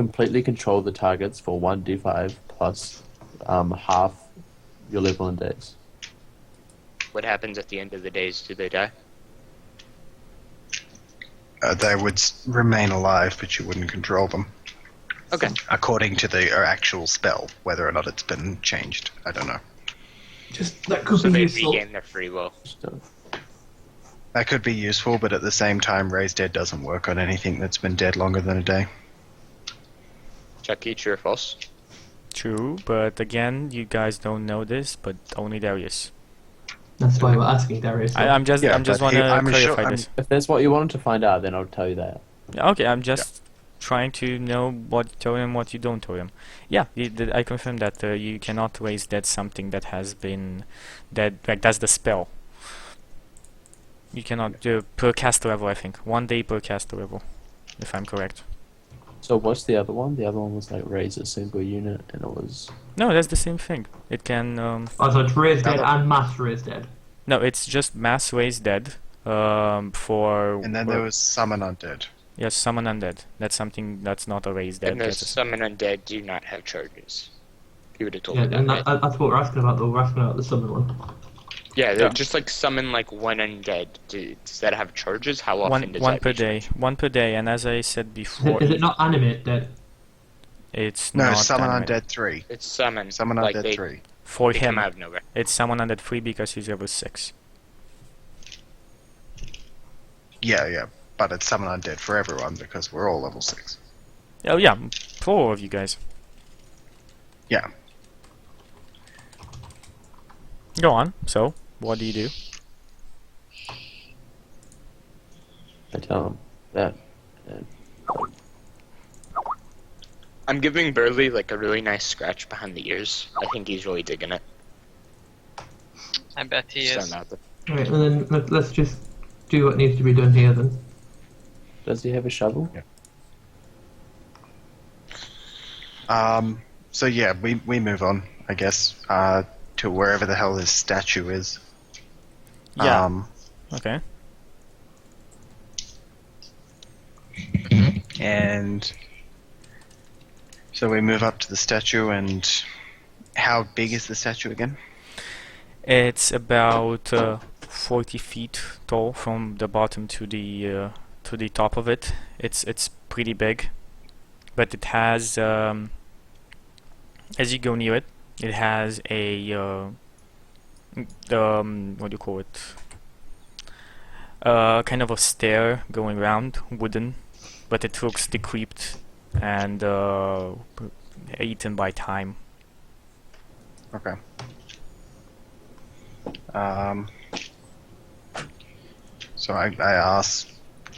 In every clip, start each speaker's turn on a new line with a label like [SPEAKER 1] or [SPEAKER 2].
[SPEAKER 1] completely control the targets for 1d5 plus half your level in days.
[SPEAKER 2] What happens at the end of the days? Do they die?
[SPEAKER 3] They would remain alive, but you wouldn't control them.
[SPEAKER 2] Okay.
[SPEAKER 3] According to the actual spell, whether or not it's been changed, I don't know.
[SPEAKER 4] Just that could
[SPEAKER 2] So
[SPEAKER 4] be
[SPEAKER 2] they
[SPEAKER 4] useful.
[SPEAKER 2] regain their free will.
[SPEAKER 1] So,
[SPEAKER 3] That could be useful, but at the same time, Raise Dead doesn't work on anything that's been dead longer than a day.
[SPEAKER 2] Chucky, true or false?
[SPEAKER 5] True, but again, you guys don't know this, but only Darius.
[SPEAKER 4] That's why we're asking Darius.
[SPEAKER 5] I'm just
[SPEAKER 3] Yeah,
[SPEAKER 5] want
[SPEAKER 3] but
[SPEAKER 5] to
[SPEAKER 3] I'm sure-
[SPEAKER 5] clarify this.
[SPEAKER 1] if that's what you wanted to find out, then I'll tell you that.
[SPEAKER 5] Yeah, okay, I'm just trying to know what you tell him, what you don't tell him. Yeah, I confirm that you cannot raise dead something that has been dead. Like that's the spell. You cannot do per caster level. I think 1 day per caster level, if I'm correct.
[SPEAKER 1] So what's the other one? The other one was like raise a single unit, and it was
[SPEAKER 5] No, that's the same thing. It can.
[SPEAKER 4] Oh, so it's raised dead and mass raised dead.
[SPEAKER 5] No, it's just mass raise dead. For
[SPEAKER 3] And then there was Summon Undead.
[SPEAKER 5] yes, summon undead. That's something that's not a raise dead.
[SPEAKER 2] And the
[SPEAKER 5] That's a
[SPEAKER 2] summon undead do not have charges. You would have told
[SPEAKER 4] Yeah,
[SPEAKER 2] me that,
[SPEAKER 4] and
[SPEAKER 2] right?
[SPEAKER 4] that's what we're asking about, though. We're asking about the summon one.
[SPEAKER 2] Yeah, they're
[SPEAKER 5] Yeah.
[SPEAKER 2] just like summon like one undead. Does that have charges? How often does
[SPEAKER 5] one
[SPEAKER 2] that
[SPEAKER 5] per
[SPEAKER 2] be
[SPEAKER 5] day.
[SPEAKER 2] charged?
[SPEAKER 5] 1 per day, and as I said before,
[SPEAKER 4] Is it not animate dead?
[SPEAKER 5] it's
[SPEAKER 3] No,
[SPEAKER 5] not
[SPEAKER 3] Summon
[SPEAKER 5] animated.
[SPEAKER 3] Undead 3.
[SPEAKER 2] It's summon.
[SPEAKER 3] Summon
[SPEAKER 2] like
[SPEAKER 3] Undead
[SPEAKER 2] they,
[SPEAKER 3] 3.
[SPEAKER 5] For
[SPEAKER 2] they
[SPEAKER 5] him.
[SPEAKER 2] come out of nowhere.
[SPEAKER 5] It's summon undead free because he's level 6.
[SPEAKER 3] Yeah, but it's Summon Undead for everyone because we're all level 6.
[SPEAKER 5] Oh yeah, for all of you guys.
[SPEAKER 3] Yeah.
[SPEAKER 5] Go on. So, what do you do?
[SPEAKER 1] I tell him that.
[SPEAKER 2] I'm giving Burley like a really nice scratch behind the ears. I think he's really digging it.
[SPEAKER 6] I bet he
[SPEAKER 2] Just
[SPEAKER 6] is.
[SPEAKER 2] throwing it out there.
[SPEAKER 4] Alright, and then let's just do what needs to be done here then.
[SPEAKER 1] Does he have a shovel?
[SPEAKER 3] So yeah, we move on, I guess, to wherever the hell his statue is.
[SPEAKER 5] Yeah. Okay.
[SPEAKER 3] And so we move up to the statue, and how big is the statue again?
[SPEAKER 5] It's about 40 feet tall from the bottom to the top of it. It's pretty big, but it has as you go near it, it has a what do you call it? Kind of a stair going round, wooden, but it looks decrepit and eaten by time.
[SPEAKER 3] Okay. So I asked,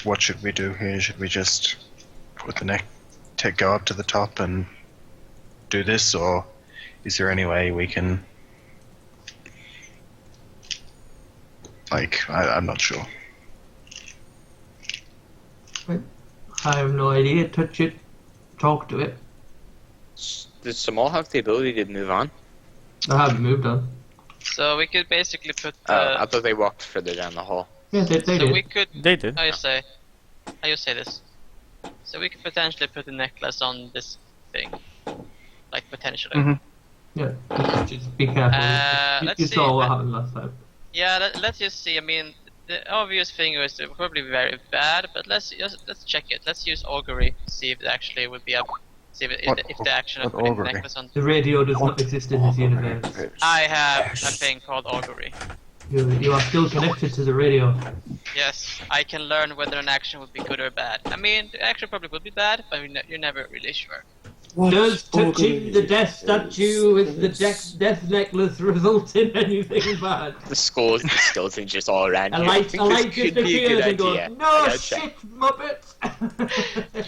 [SPEAKER 3] what should we do here? Should we just put the go up to the top and do this, or is there any way we can? I'm not sure.
[SPEAKER 4] I have no idea. Touch it. Talk to it.
[SPEAKER 2] Does Samal have the ability to move on?
[SPEAKER 4] I haven't moved on.
[SPEAKER 6] So we could basically put.
[SPEAKER 2] I thought they walked further down the hall.
[SPEAKER 4] Yeah, they
[SPEAKER 6] so
[SPEAKER 4] did.
[SPEAKER 6] we could.
[SPEAKER 5] They did.
[SPEAKER 6] How you say this? So we could potentially put a necklace on this thing, like potentially.
[SPEAKER 3] Mhm.
[SPEAKER 4] Yeah, just be careful.
[SPEAKER 6] Let's
[SPEAKER 4] You
[SPEAKER 6] see.
[SPEAKER 4] saw what happened last time.
[SPEAKER 6] Yeah, let's just see. I mean, the obvious thing is probably very bad, but let's check it. Let's use augury, see if it actually would be up. See if the action of
[SPEAKER 3] what
[SPEAKER 6] putting the
[SPEAKER 3] augury?
[SPEAKER 6] necklace on.
[SPEAKER 4] The radio does not exist in this universe.
[SPEAKER 6] I have a thing called augury.
[SPEAKER 4] You are still connected to the radio.
[SPEAKER 6] Yes, I can learn whether an action would be good or bad. I mean, the action probably would be bad, but you're never really sure.
[SPEAKER 4] Does touching the death statue with the death necklace result in anything bad?
[SPEAKER 2] The skeletons just all around
[SPEAKER 4] A
[SPEAKER 2] here. I
[SPEAKER 4] light
[SPEAKER 2] think this
[SPEAKER 4] just
[SPEAKER 2] could be a
[SPEAKER 4] appears
[SPEAKER 2] good
[SPEAKER 4] and goes,
[SPEAKER 2] idea.
[SPEAKER 4] no
[SPEAKER 2] I gotta check.
[SPEAKER 4] shit, Muppet!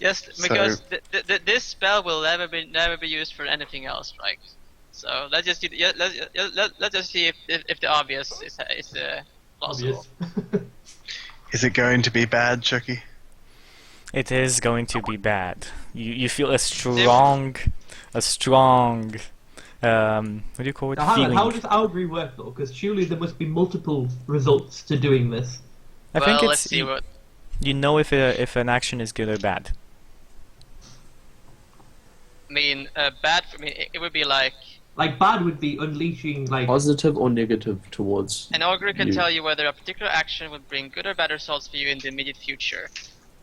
[SPEAKER 6] Yes, because this spell will never be used for anything else, right? So let's just let's just see if the obvious is plausible.
[SPEAKER 4] Obvious.
[SPEAKER 3] Is it going to be bad, Chucky?
[SPEAKER 5] It is going to be bad. You feel a strong what do you call it?
[SPEAKER 4] Now,
[SPEAKER 5] Feeling.
[SPEAKER 4] how does augury work though? Because surely there must be multiple results to doing this.
[SPEAKER 5] I think
[SPEAKER 6] Well, let's
[SPEAKER 5] it's
[SPEAKER 6] see what.
[SPEAKER 5] you know if an action is good or bad.
[SPEAKER 6] bad for me. It would be like
[SPEAKER 4] Like bad would be unleashing like
[SPEAKER 1] Positive or negative towards
[SPEAKER 6] an augury can
[SPEAKER 1] you.
[SPEAKER 6] tell you whether a particular action would bring good or bad results for you in the immediate future.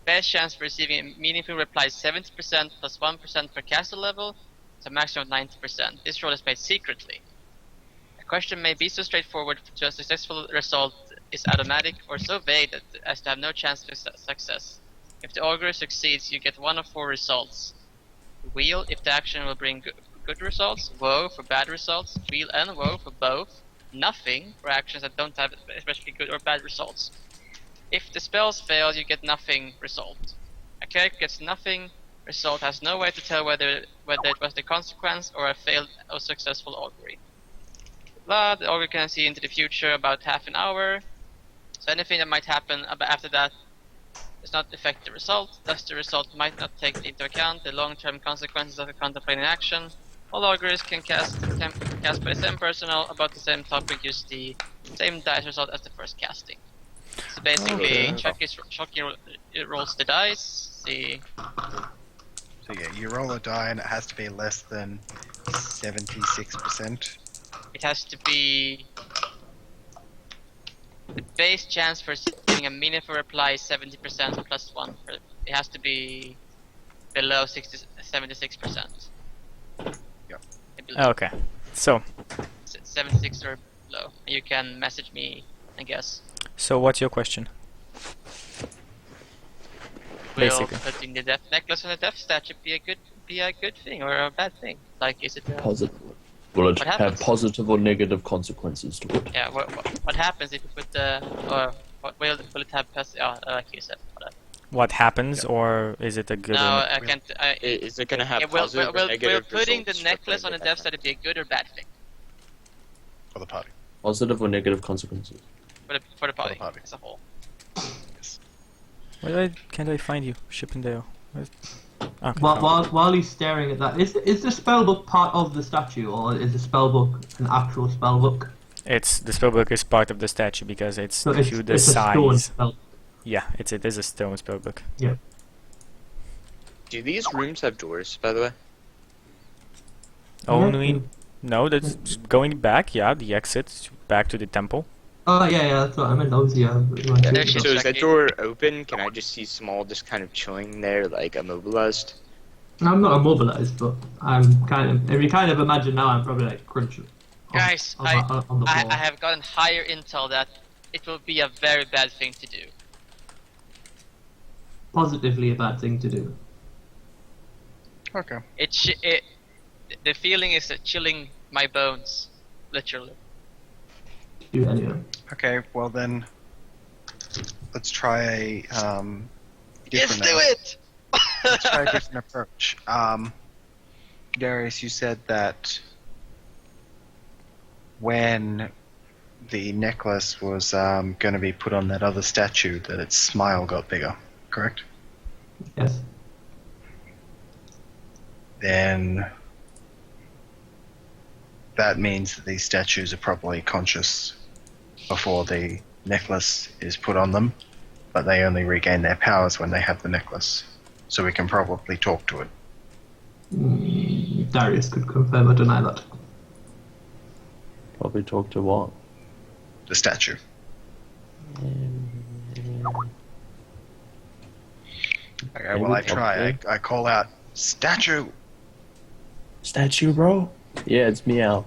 [SPEAKER 6] Best chance for receiving a meaningful reply is 70% plus 1% per caster level, so a maximum of 90%. This roll is made secretly. A question may be so straightforward to a successful result is automatic or so vague as to have no chance of success. If the augury succeeds, you get 1 of 4 results. Wheel if the action will bring good results, woe for bad results, wheel and woe for both, nothing for actions that don't have especially good or bad results. If the spells fail, you get nothing result. A character gets nothing result, has no way to tell whether it was the consequence or a failed or successful augury. Blah, the augury can see into the future about half an hour, so anything that might happen after that does not affect the result, thus the result might not take into account the long-term consequences of a contemplating action. All auguries can cast by the same personnel about the same topic use the same dice result as the first casting. So basically, Chucky rolls the dice, see...
[SPEAKER 3] So yeah, you roll a die and it has to be less than 76%.
[SPEAKER 6] It has to be... The base chance for receiving a meaningful reply is 70% plus 1. It has to be below 76%.
[SPEAKER 3] Yep.
[SPEAKER 5] Okay. So
[SPEAKER 6] 76 or below. You can message me, I guess.
[SPEAKER 5] so what's your question?
[SPEAKER 6] Will
[SPEAKER 5] Basically.
[SPEAKER 6] putting the death necklace on the death statue be a good thing or a bad thing? Like, is it a...
[SPEAKER 1] Positive. Will it
[SPEAKER 6] What
[SPEAKER 1] have
[SPEAKER 6] happens?
[SPEAKER 1] positive or negative consequences to it?
[SPEAKER 6] Yeah, what happens if you put the... Or what will it have... like you said. Whatever.
[SPEAKER 5] What happens, or is it a good?
[SPEAKER 6] No,
[SPEAKER 5] or
[SPEAKER 6] I can't...
[SPEAKER 2] Is it gonna have
[SPEAKER 6] will
[SPEAKER 2] positive or
[SPEAKER 6] will
[SPEAKER 2] negative
[SPEAKER 6] putting the
[SPEAKER 2] results
[SPEAKER 6] necklace
[SPEAKER 2] for
[SPEAKER 6] on the death statue be a good or bad thing?
[SPEAKER 3] For the party.
[SPEAKER 1] Positive or negative consequences?
[SPEAKER 6] For the party
[SPEAKER 3] party.
[SPEAKER 6] as a whole.
[SPEAKER 5] Why can't I find you, Shippendale? Okay.
[SPEAKER 4] while he's staring at that, is the spellbook part of the statue or is the spellbook an actual spellbook?
[SPEAKER 5] It's the spellbook is part of the statue because it's
[SPEAKER 4] So
[SPEAKER 5] to the
[SPEAKER 4] it's a stone
[SPEAKER 5] size.
[SPEAKER 4] spell.
[SPEAKER 5] Yeah, it is a stone spellbook.
[SPEAKER 4] Yeah.
[SPEAKER 2] Do these rooms have doors, by the way?
[SPEAKER 5] Only no, that's going back. Yeah, the exit back to the temple.
[SPEAKER 4] Oh yeah, that's what I meant. Obviously, yeah. we went
[SPEAKER 6] Yeah,
[SPEAKER 4] through
[SPEAKER 6] there's
[SPEAKER 4] it.
[SPEAKER 6] shit.
[SPEAKER 2] So is that
[SPEAKER 6] Chucky.
[SPEAKER 2] door open? Can I just see Small just kind of chilling there, like immobilized?
[SPEAKER 4] I'm not immobilized, but I'm kind of. If you kind of imagine now, I'm probably like crunching.
[SPEAKER 6] Guys,
[SPEAKER 4] on the floor.
[SPEAKER 6] I have gotten higher intel that it will be a very bad thing to do.
[SPEAKER 4] Positively a bad thing to do.
[SPEAKER 3] Okay.
[SPEAKER 6] The feeling is chilling my bones, literally.
[SPEAKER 4] Do anyway.
[SPEAKER 3] Okay, well then, let's try a
[SPEAKER 6] Yes,
[SPEAKER 3] different
[SPEAKER 6] do it!
[SPEAKER 3] let's try a different approach. Darius, you said that when the necklace was going to be put on that other statue, that its smile got bigger, correct?
[SPEAKER 4] Yes.
[SPEAKER 3] Then that means that these statues are probably conscious before the necklace is put on them, but they only regain their powers when they have the necklace. So we can probably talk to it.
[SPEAKER 4] Darius could confirm or deny that.
[SPEAKER 1] Probably talk to what?
[SPEAKER 3] The statue. Okay, well I try. I call out, statue!
[SPEAKER 1] Statue, bro? Yeah, it's meow.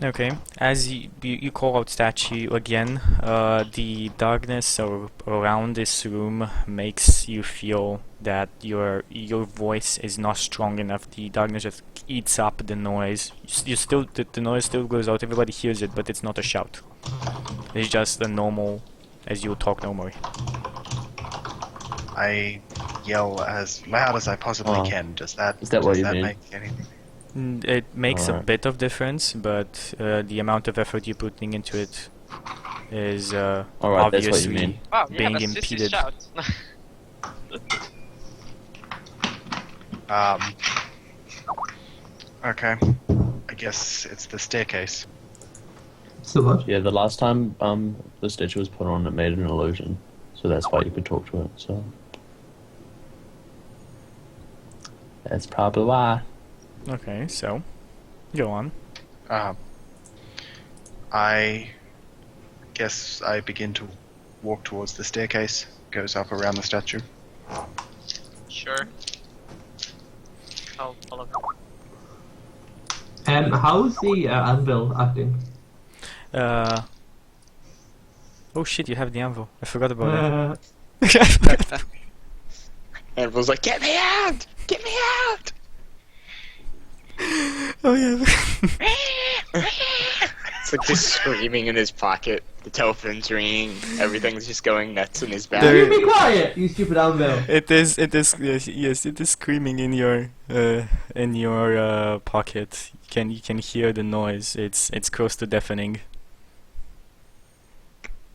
[SPEAKER 5] Okay, as you call out statue again, the darkness around this room makes you feel that your voice is not strong enough. The darkness just eats up the noise. The noise still goes out. Everybody hears it, but it's not a shout. It's just a normal, as you talk normally.
[SPEAKER 3] I yell as loud as I possibly can. Does that
[SPEAKER 1] what you mean?
[SPEAKER 3] make anything?
[SPEAKER 5] It makes a
[SPEAKER 1] Alright.
[SPEAKER 5] bit of difference, but the amount of effort you're putting into it is
[SPEAKER 1] Alright, that's what you
[SPEAKER 5] obviously
[SPEAKER 1] mean.
[SPEAKER 6] Wow, you
[SPEAKER 5] being
[SPEAKER 6] have a sissy
[SPEAKER 5] impeded.
[SPEAKER 6] shout.
[SPEAKER 3] Okay. I guess it's the staircase.
[SPEAKER 4] So what?
[SPEAKER 1] Yeah, the last time the statue was put on, it made an illusion. So that's why you could talk to it, so... That's probably why.
[SPEAKER 5] Okay, so go on.
[SPEAKER 3] I guess I begin to walk towards the staircase. Goes up around the statue.
[SPEAKER 6] Sure. I'll follow him.
[SPEAKER 4] How's the anvil acting?
[SPEAKER 5] Oh shit! You have the anvil. I forgot about
[SPEAKER 4] Uh,
[SPEAKER 5] that.
[SPEAKER 2] Anvil's like, get me out! Get me out!
[SPEAKER 5] Oh yeah.
[SPEAKER 2] It's like just screaming in his pocket. The telephone's ringing. Everything's just going nuts in his back.
[SPEAKER 5] There-
[SPEAKER 4] you be quiet, you stupid anvil.
[SPEAKER 5] It is. It is. Yes. It is screaming in your pocket. You can hear the noise. It's close to deafening.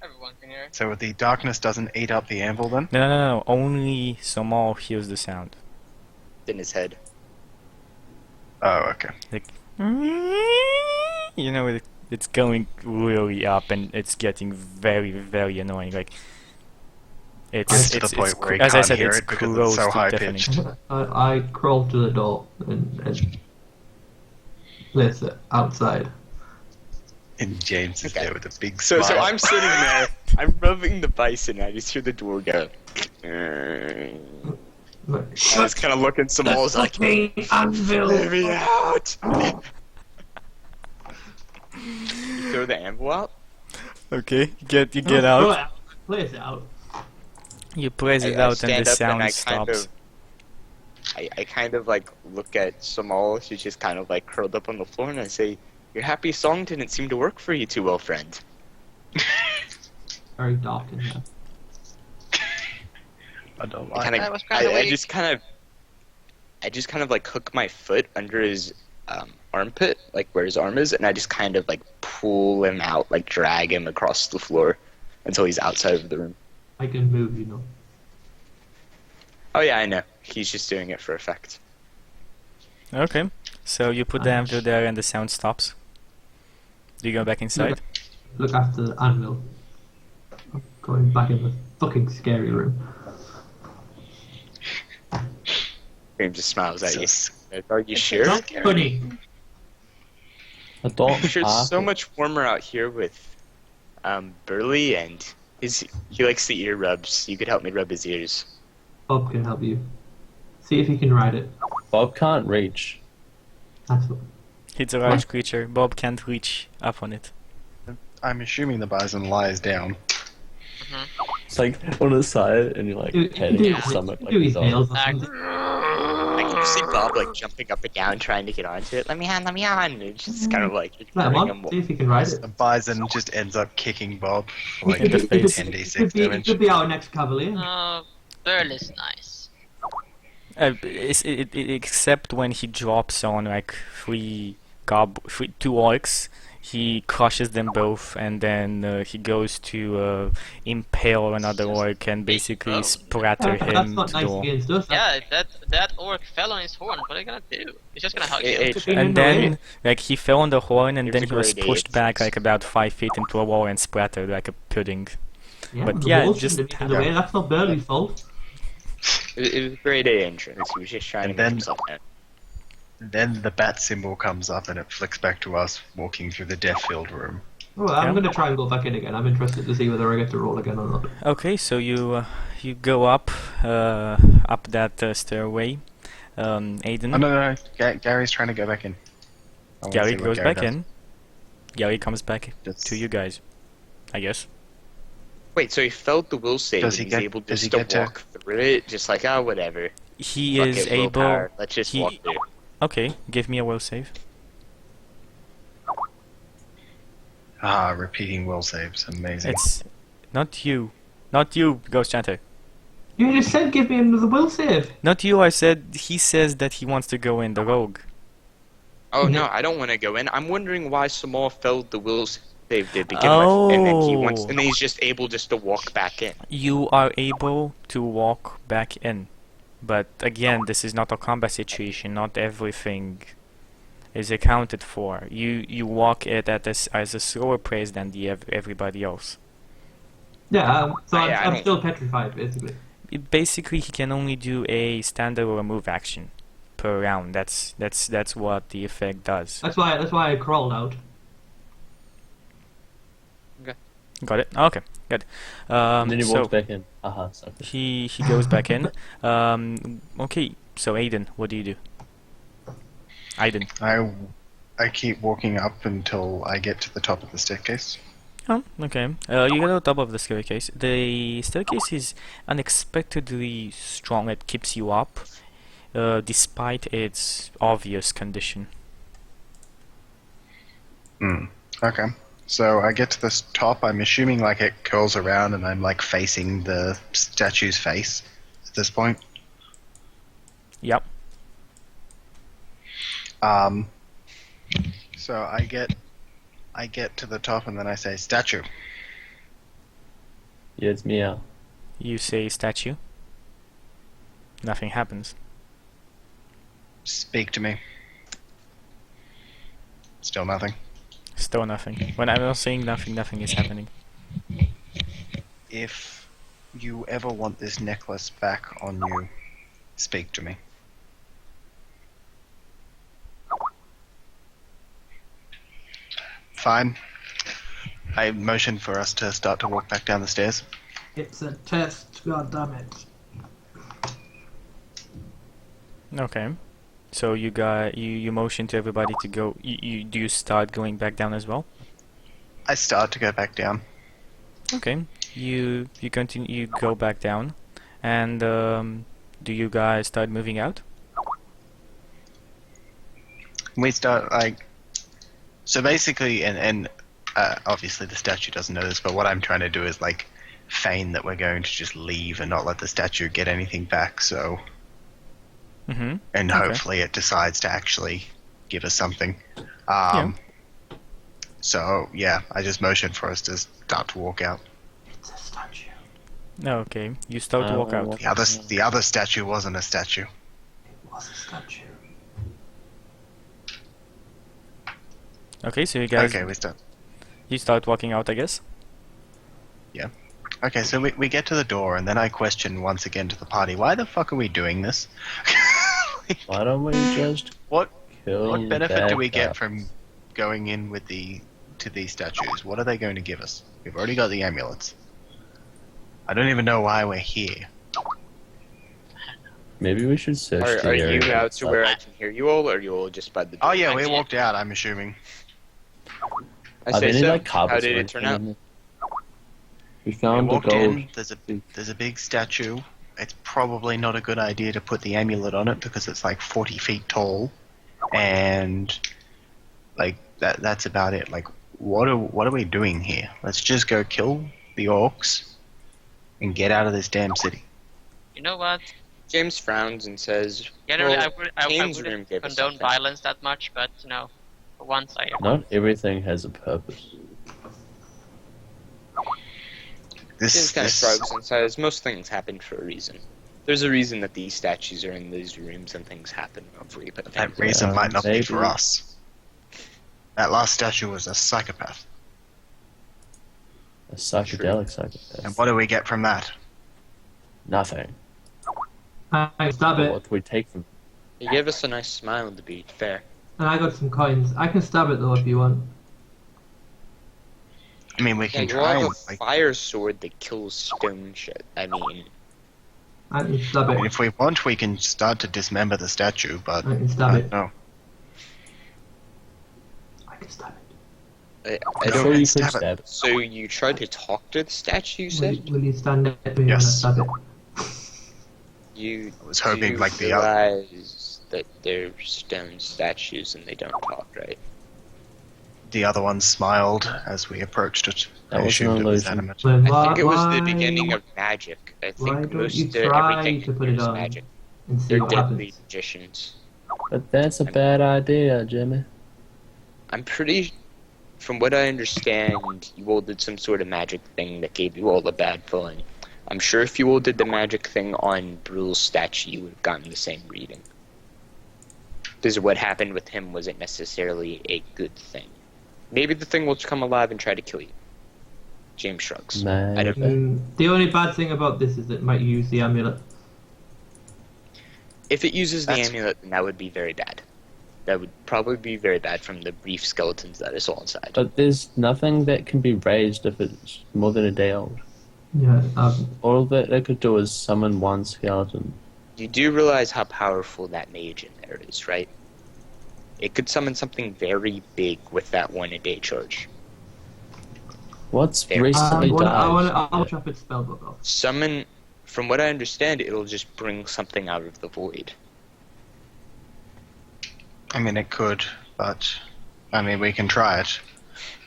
[SPEAKER 6] Everyone can hear.
[SPEAKER 3] So the darkness doesn't eat up the anvil then?
[SPEAKER 5] No. Only Somal hears the sound.
[SPEAKER 2] In his head.
[SPEAKER 3] Oh, okay.
[SPEAKER 5] You know, it's going really up and it's getting very, very annoying. Like
[SPEAKER 3] Gets to the point where he
[SPEAKER 5] as I
[SPEAKER 3] can't
[SPEAKER 5] said,
[SPEAKER 3] hear
[SPEAKER 5] it's
[SPEAKER 3] it because
[SPEAKER 5] close
[SPEAKER 3] it's so
[SPEAKER 5] to
[SPEAKER 3] high
[SPEAKER 5] deafening.
[SPEAKER 3] pitched.
[SPEAKER 4] I crawl to the door and place it outside.
[SPEAKER 3] And James is
[SPEAKER 2] Okay.
[SPEAKER 3] there with a big
[SPEAKER 2] So
[SPEAKER 3] smile.
[SPEAKER 2] I'm sitting there. I'm rubbing the bison. I just hear the door go.
[SPEAKER 4] Like,
[SPEAKER 2] I
[SPEAKER 4] shut
[SPEAKER 2] was kind of looking. Somal's like,
[SPEAKER 4] fucking anvil!
[SPEAKER 2] let me out! You throw the anvil out.
[SPEAKER 5] Okay, you get
[SPEAKER 4] No, throw
[SPEAKER 5] out.
[SPEAKER 4] it out. Place it out.
[SPEAKER 5] You place it
[SPEAKER 2] I
[SPEAKER 5] out and
[SPEAKER 2] stand
[SPEAKER 5] the
[SPEAKER 2] up and
[SPEAKER 5] sound
[SPEAKER 2] I
[SPEAKER 5] stops.
[SPEAKER 2] I kind of like look at Samal. She's just kind of like curled up on the floor, and I say, "Your happy song didn't seem to work for you too well, friend."
[SPEAKER 4] Very dark in there.
[SPEAKER 3] I don't
[SPEAKER 2] I
[SPEAKER 3] like
[SPEAKER 2] kinda,
[SPEAKER 6] That was kinda
[SPEAKER 2] I
[SPEAKER 6] weak.
[SPEAKER 2] just kind of like hook my foot under his armpit, like where his arm is, and I just kind of like pull him out, like drag him across the floor until he's outside of the room.
[SPEAKER 4] I can move, you know.
[SPEAKER 2] Oh yeah, I know. He's just doing it for effect.
[SPEAKER 5] Okay, so you put the anvil there and the sound stops. Do you go back inside?
[SPEAKER 4] Look after the anvil. I'm going back in the fucking scary room.
[SPEAKER 2] Graham just smiles at you.
[SPEAKER 3] So
[SPEAKER 2] Are you sure?
[SPEAKER 4] Not funny.
[SPEAKER 1] I don't
[SPEAKER 2] I'm sure it's
[SPEAKER 1] have
[SPEAKER 2] so
[SPEAKER 1] it.
[SPEAKER 2] much warmer out here with Burley, and he likes the ear rubs. You could help me rub his ears.
[SPEAKER 4] Bob can help you. See if he can ride it.
[SPEAKER 1] Bob can't reach.
[SPEAKER 4] That's what.
[SPEAKER 5] It's a large creature. Bob can't reach up on it.
[SPEAKER 3] I'm assuming the bison lies down.
[SPEAKER 1] It's like on the side, and you're like petting
[SPEAKER 4] do,
[SPEAKER 1] his stomach like
[SPEAKER 4] do
[SPEAKER 1] a
[SPEAKER 4] his
[SPEAKER 1] dog.
[SPEAKER 4] nails or
[SPEAKER 6] Act-
[SPEAKER 4] something.
[SPEAKER 2] I can just see Bob like jumping up and down, trying to get onto it. Let me on, let me on. And it's just kind of like
[SPEAKER 4] Let him
[SPEAKER 2] ignoring
[SPEAKER 4] on.
[SPEAKER 2] him.
[SPEAKER 4] See if he can ride it.
[SPEAKER 3] The bison just ends up kicking Bob for like
[SPEAKER 5] In the face.
[SPEAKER 3] 10d6 damage.
[SPEAKER 4] Could be our next cavalier.
[SPEAKER 6] Burley's nice.
[SPEAKER 5] Except when he drops on like two orcs, he crushes them both, and then he goes to impale another orc and basically splatter
[SPEAKER 4] That's
[SPEAKER 5] him
[SPEAKER 4] not
[SPEAKER 5] to
[SPEAKER 4] nice
[SPEAKER 5] the wall.
[SPEAKER 4] against us.
[SPEAKER 6] Yeah, that orc fell on his horn. What are you gonna do? He's just gonna hug you.
[SPEAKER 2] It-
[SPEAKER 4] In
[SPEAKER 5] And
[SPEAKER 4] the way.
[SPEAKER 5] then, like, he fell on the horn, and
[SPEAKER 2] Here's
[SPEAKER 5] then
[SPEAKER 2] a
[SPEAKER 5] he was
[SPEAKER 2] great
[SPEAKER 5] pushed
[SPEAKER 2] aid.
[SPEAKER 5] back like about 5 feet into a wall and splattered like a pudding.
[SPEAKER 4] Yeah,
[SPEAKER 5] but
[SPEAKER 4] the
[SPEAKER 5] yeah,
[SPEAKER 4] walls
[SPEAKER 5] just-
[SPEAKER 4] shouldn't have been in the way. That's not Burley's fault.
[SPEAKER 2] It was a grade A entrance. He was just trying
[SPEAKER 3] And
[SPEAKER 2] to make
[SPEAKER 3] then-
[SPEAKER 2] himself known.
[SPEAKER 3] Then the bat symbol comes up and it flicks back to us walking through the death-filled room.
[SPEAKER 4] Well, I'm
[SPEAKER 5] Yeah.
[SPEAKER 4] going to try and go back in again. I'm interested to see whether I get to roll again or not.
[SPEAKER 5] Okay, so you go up that stairway. Aiden,
[SPEAKER 3] Oh, no. Gary's trying to go back in. I wanna
[SPEAKER 5] Gary
[SPEAKER 3] see what
[SPEAKER 5] goes back
[SPEAKER 3] does.
[SPEAKER 5] in. Gary comes back
[SPEAKER 3] Does-
[SPEAKER 5] to you guys, I guess.
[SPEAKER 2] Wait, so he failed the will save
[SPEAKER 3] Does
[SPEAKER 2] and
[SPEAKER 3] he
[SPEAKER 2] he's
[SPEAKER 3] get-
[SPEAKER 2] able
[SPEAKER 3] does
[SPEAKER 2] just
[SPEAKER 3] he
[SPEAKER 2] to
[SPEAKER 3] get to-
[SPEAKER 2] walk through it? Just like, whatever.
[SPEAKER 5] He
[SPEAKER 2] Fuck
[SPEAKER 5] is
[SPEAKER 2] it,
[SPEAKER 5] able.
[SPEAKER 2] willpower. Let's just
[SPEAKER 5] he-
[SPEAKER 2] walk through.
[SPEAKER 5] Okay, give me a will save.
[SPEAKER 3] Repeating will saves. Amazing.
[SPEAKER 5] It's not you, Ghost Chanter.
[SPEAKER 4] You just said give me another will save.
[SPEAKER 5] Not you. I said he says that he wants to go in the rogue.
[SPEAKER 2] Oh no,
[SPEAKER 4] No.
[SPEAKER 2] I don't want to go in. I'm wondering why Samal failed the will save to begin with, and then
[SPEAKER 5] Oh.
[SPEAKER 2] and then he's just able just to walk back in.
[SPEAKER 5] You are able to walk back in, but again, this is not a combat situation. Not everything is accounted for. You walk it at as a slower pace than everybody else.
[SPEAKER 4] Yeah, so
[SPEAKER 2] Yeah, I
[SPEAKER 4] I'm
[SPEAKER 2] don't-
[SPEAKER 4] still petrified, basically.
[SPEAKER 5] Basically, he can only do a standard or a move action per round. That's what the effect does.
[SPEAKER 4] That's why I crawled out.
[SPEAKER 5] Got it. Okay, good.
[SPEAKER 1] And then he
[SPEAKER 5] so
[SPEAKER 1] walks back in. Sorry.
[SPEAKER 5] he goes back in. Okay, so Aiden, what do you do? Aiden.
[SPEAKER 3] I keep walking up until I get to the top of the staircase.
[SPEAKER 5] Oh, okay. You get on top of the staircase. The staircase is unexpectedly strong. It keeps you up, despite its obvious condition.
[SPEAKER 3] Okay. So I get to this top. I'm assuming like it curls around, and I'm like facing the statue's face at this point.
[SPEAKER 5] Yep.
[SPEAKER 3] So I get to the top, and then I say statue.
[SPEAKER 1] Yeah, it's Meow.
[SPEAKER 5] You say statue. Nothing happens.
[SPEAKER 3] Speak to me. Still nothing.
[SPEAKER 5] Still nothing. When I'm not saying nothing, nothing is happening.
[SPEAKER 3] If you ever want this necklace back on you, speak to me. Fine. I motion for us to start to walk back down the stairs.
[SPEAKER 4] It's a test, god damn it.
[SPEAKER 5] Okay. So you motion to everybody to go. Do you start going back down as well?
[SPEAKER 3] I start to go back down.
[SPEAKER 5] Okay. You continue. You go back down, and do you guys start moving out?
[SPEAKER 3] We start like. So basically, and obviously the statue doesn't know this, but what I'm trying to do is like feign that we're going to just leave and not let the statue get anything back. So.
[SPEAKER 5] Mm-hmm.
[SPEAKER 3] And
[SPEAKER 5] Okay.
[SPEAKER 3] hopefully it decides to actually give us something.
[SPEAKER 5] Yeah.
[SPEAKER 3] So, yeah, I just motioned for us to start to walk out.
[SPEAKER 4] It's a statue.
[SPEAKER 5] Okay. You start to walk out.
[SPEAKER 3] The other statue wasn't a statue.
[SPEAKER 4] It was a statue.
[SPEAKER 5] Okay. So you guys.
[SPEAKER 3] Okay, we start.
[SPEAKER 5] You start walking out, I guess.
[SPEAKER 3] Okay, so we get to the door, and then I question once again to the party, why the fuck are we doing this?
[SPEAKER 1] Why don't we just
[SPEAKER 3] What
[SPEAKER 1] kill
[SPEAKER 3] what benefit
[SPEAKER 1] that
[SPEAKER 3] do we get
[SPEAKER 1] guy?
[SPEAKER 3] from going in with to these statues? What are they going to give us? We've already got the amulets. I don't even know why we're here.
[SPEAKER 1] Maybe we should search the
[SPEAKER 2] Are
[SPEAKER 1] area.
[SPEAKER 2] you out to where I can hear you all, or are you all just by the door?
[SPEAKER 3] Oh yeah, we walked out, I'm assuming.
[SPEAKER 2] I
[SPEAKER 1] Are
[SPEAKER 2] say
[SPEAKER 1] there any
[SPEAKER 2] so.
[SPEAKER 1] like
[SPEAKER 2] How
[SPEAKER 1] carpets
[SPEAKER 2] did
[SPEAKER 1] or
[SPEAKER 2] it turn out?
[SPEAKER 1] anything? We
[SPEAKER 3] We
[SPEAKER 1] found the
[SPEAKER 3] walked
[SPEAKER 1] gold.
[SPEAKER 3] in, there's a big statue. It's probably not a good idea to put the amulet on it because it's like 40 feet tall. And like that's about it. Like what are we doing here? Let's just go kill the orcs and get out of this damn city.
[SPEAKER 6] You know what?
[SPEAKER 2] James frowns and says,
[SPEAKER 6] Generally,
[SPEAKER 2] well,
[SPEAKER 6] I
[SPEAKER 2] Kane's room
[SPEAKER 6] wouldn't
[SPEAKER 2] gave us
[SPEAKER 6] condone
[SPEAKER 2] something.
[SPEAKER 6] violence that much, but you know, for once I.
[SPEAKER 1] Not everything has a purpose.
[SPEAKER 2] James kind of shrugs and says, most things happen for a reason. There's a reason that these statues are in these rooms and things happen. Hopefully, but
[SPEAKER 3] That reason might not be for
[SPEAKER 1] maybe.
[SPEAKER 3] us. That last statue was a psychopath.
[SPEAKER 1] A psychedelic psychopath.
[SPEAKER 3] And what do we get from that?
[SPEAKER 1] Nothing.
[SPEAKER 4] I stab it,
[SPEAKER 1] What do we take from?
[SPEAKER 2] He gave us a nice smile, to be fair.
[SPEAKER 4] and I got some coins. I can stab it though if you want.
[SPEAKER 3] I mean, we
[SPEAKER 2] Yeah,
[SPEAKER 3] can
[SPEAKER 2] you
[SPEAKER 3] try
[SPEAKER 2] have
[SPEAKER 3] and
[SPEAKER 2] a
[SPEAKER 3] like,
[SPEAKER 2] fire sword that kills stone shit. I mean,
[SPEAKER 4] I can stab
[SPEAKER 3] I mean,
[SPEAKER 4] it.
[SPEAKER 3] if we want, we can start to dismember the statue, but
[SPEAKER 4] I can stab it.
[SPEAKER 3] no.
[SPEAKER 4] I can stab it.
[SPEAKER 2] I
[SPEAKER 3] No,
[SPEAKER 2] don't.
[SPEAKER 1] Sure, you could
[SPEAKER 3] stab it.
[SPEAKER 1] stab it.
[SPEAKER 2] So you tried to talk to the statue, you said?
[SPEAKER 4] Will you stand next to me
[SPEAKER 3] Yes.
[SPEAKER 4] when I stab it?
[SPEAKER 2] You
[SPEAKER 3] I was hoping
[SPEAKER 2] do
[SPEAKER 3] like the other.
[SPEAKER 2] realize that they're stone statues and they don't talk, right?
[SPEAKER 3] The other one smiled as we approached it.
[SPEAKER 1] That
[SPEAKER 3] I
[SPEAKER 1] was an
[SPEAKER 3] assumed it was
[SPEAKER 1] illusion.
[SPEAKER 3] animate.
[SPEAKER 4] Then
[SPEAKER 2] I think it was
[SPEAKER 4] why-
[SPEAKER 2] the beginning of magic. I
[SPEAKER 4] why
[SPEAKER 2] think
[SPEAKER 4] don't
[SPEAKER 2] most
[SPEAKER 4] you try
[SPEAKER 2] everything
[SPEAKER 4] to put it
[SPEAKER 2] is
[SPEAKER 4] on
[SPEAKER 2] magic.
[SPEAKER 4] and see
[SPEAKER 2] They're
[SPEAKER 4] what
[SPEAKER 2] deadly
[SPEAKER 4] happens.
[SPEAKER 2] magicians.
[SPEAKER 1] But that's a bad idea, Jimmy.
[SPEAKER 2] I'm pretty, from what I understand, you all did some sort of magic thing that gave you all a bad feeling. I'm sure if you all did the magic thing on Brule's statue, you would have gotten the same reading. Because what happened with him wasn't necessarily a good thing. Maybe the thing will come alive and try to kill you. James shrugs. I don't know.
[SPEAKER 4] The only bad thing about this is it might use the amulet.
[SPEAKER 2] If it uses the
[SPEAKER 3] That's-
[SPEAKER 2] amulet, then that would be very bad. That would probably be very bad from the brief skeletons that I saw inside.
[SPEAKER 1] But there's nothing that can be raised if it's more than a day old.
[SPEAKER 4] Yeah.
[SPEAKER 1] All that they could do is summon one skeleton.
[SPEAKER 2] You do realize how powerful that mage in there is, right? It could summon something very big with that 1-a-day charge.
[SPEAKER 1] What's
[SPEAKER 2] There.
[SPEAKER 1] recently
[SPEAKER 4] I want
[SPEAKER 1] died?
[SPEAKER 4] to drop its spellbook off.
[SPEAKER 2] Summon, from what I understand, it'll just bring something out of the void.
[SPEAKER 3] I mean, it could, but I mean, we can try it.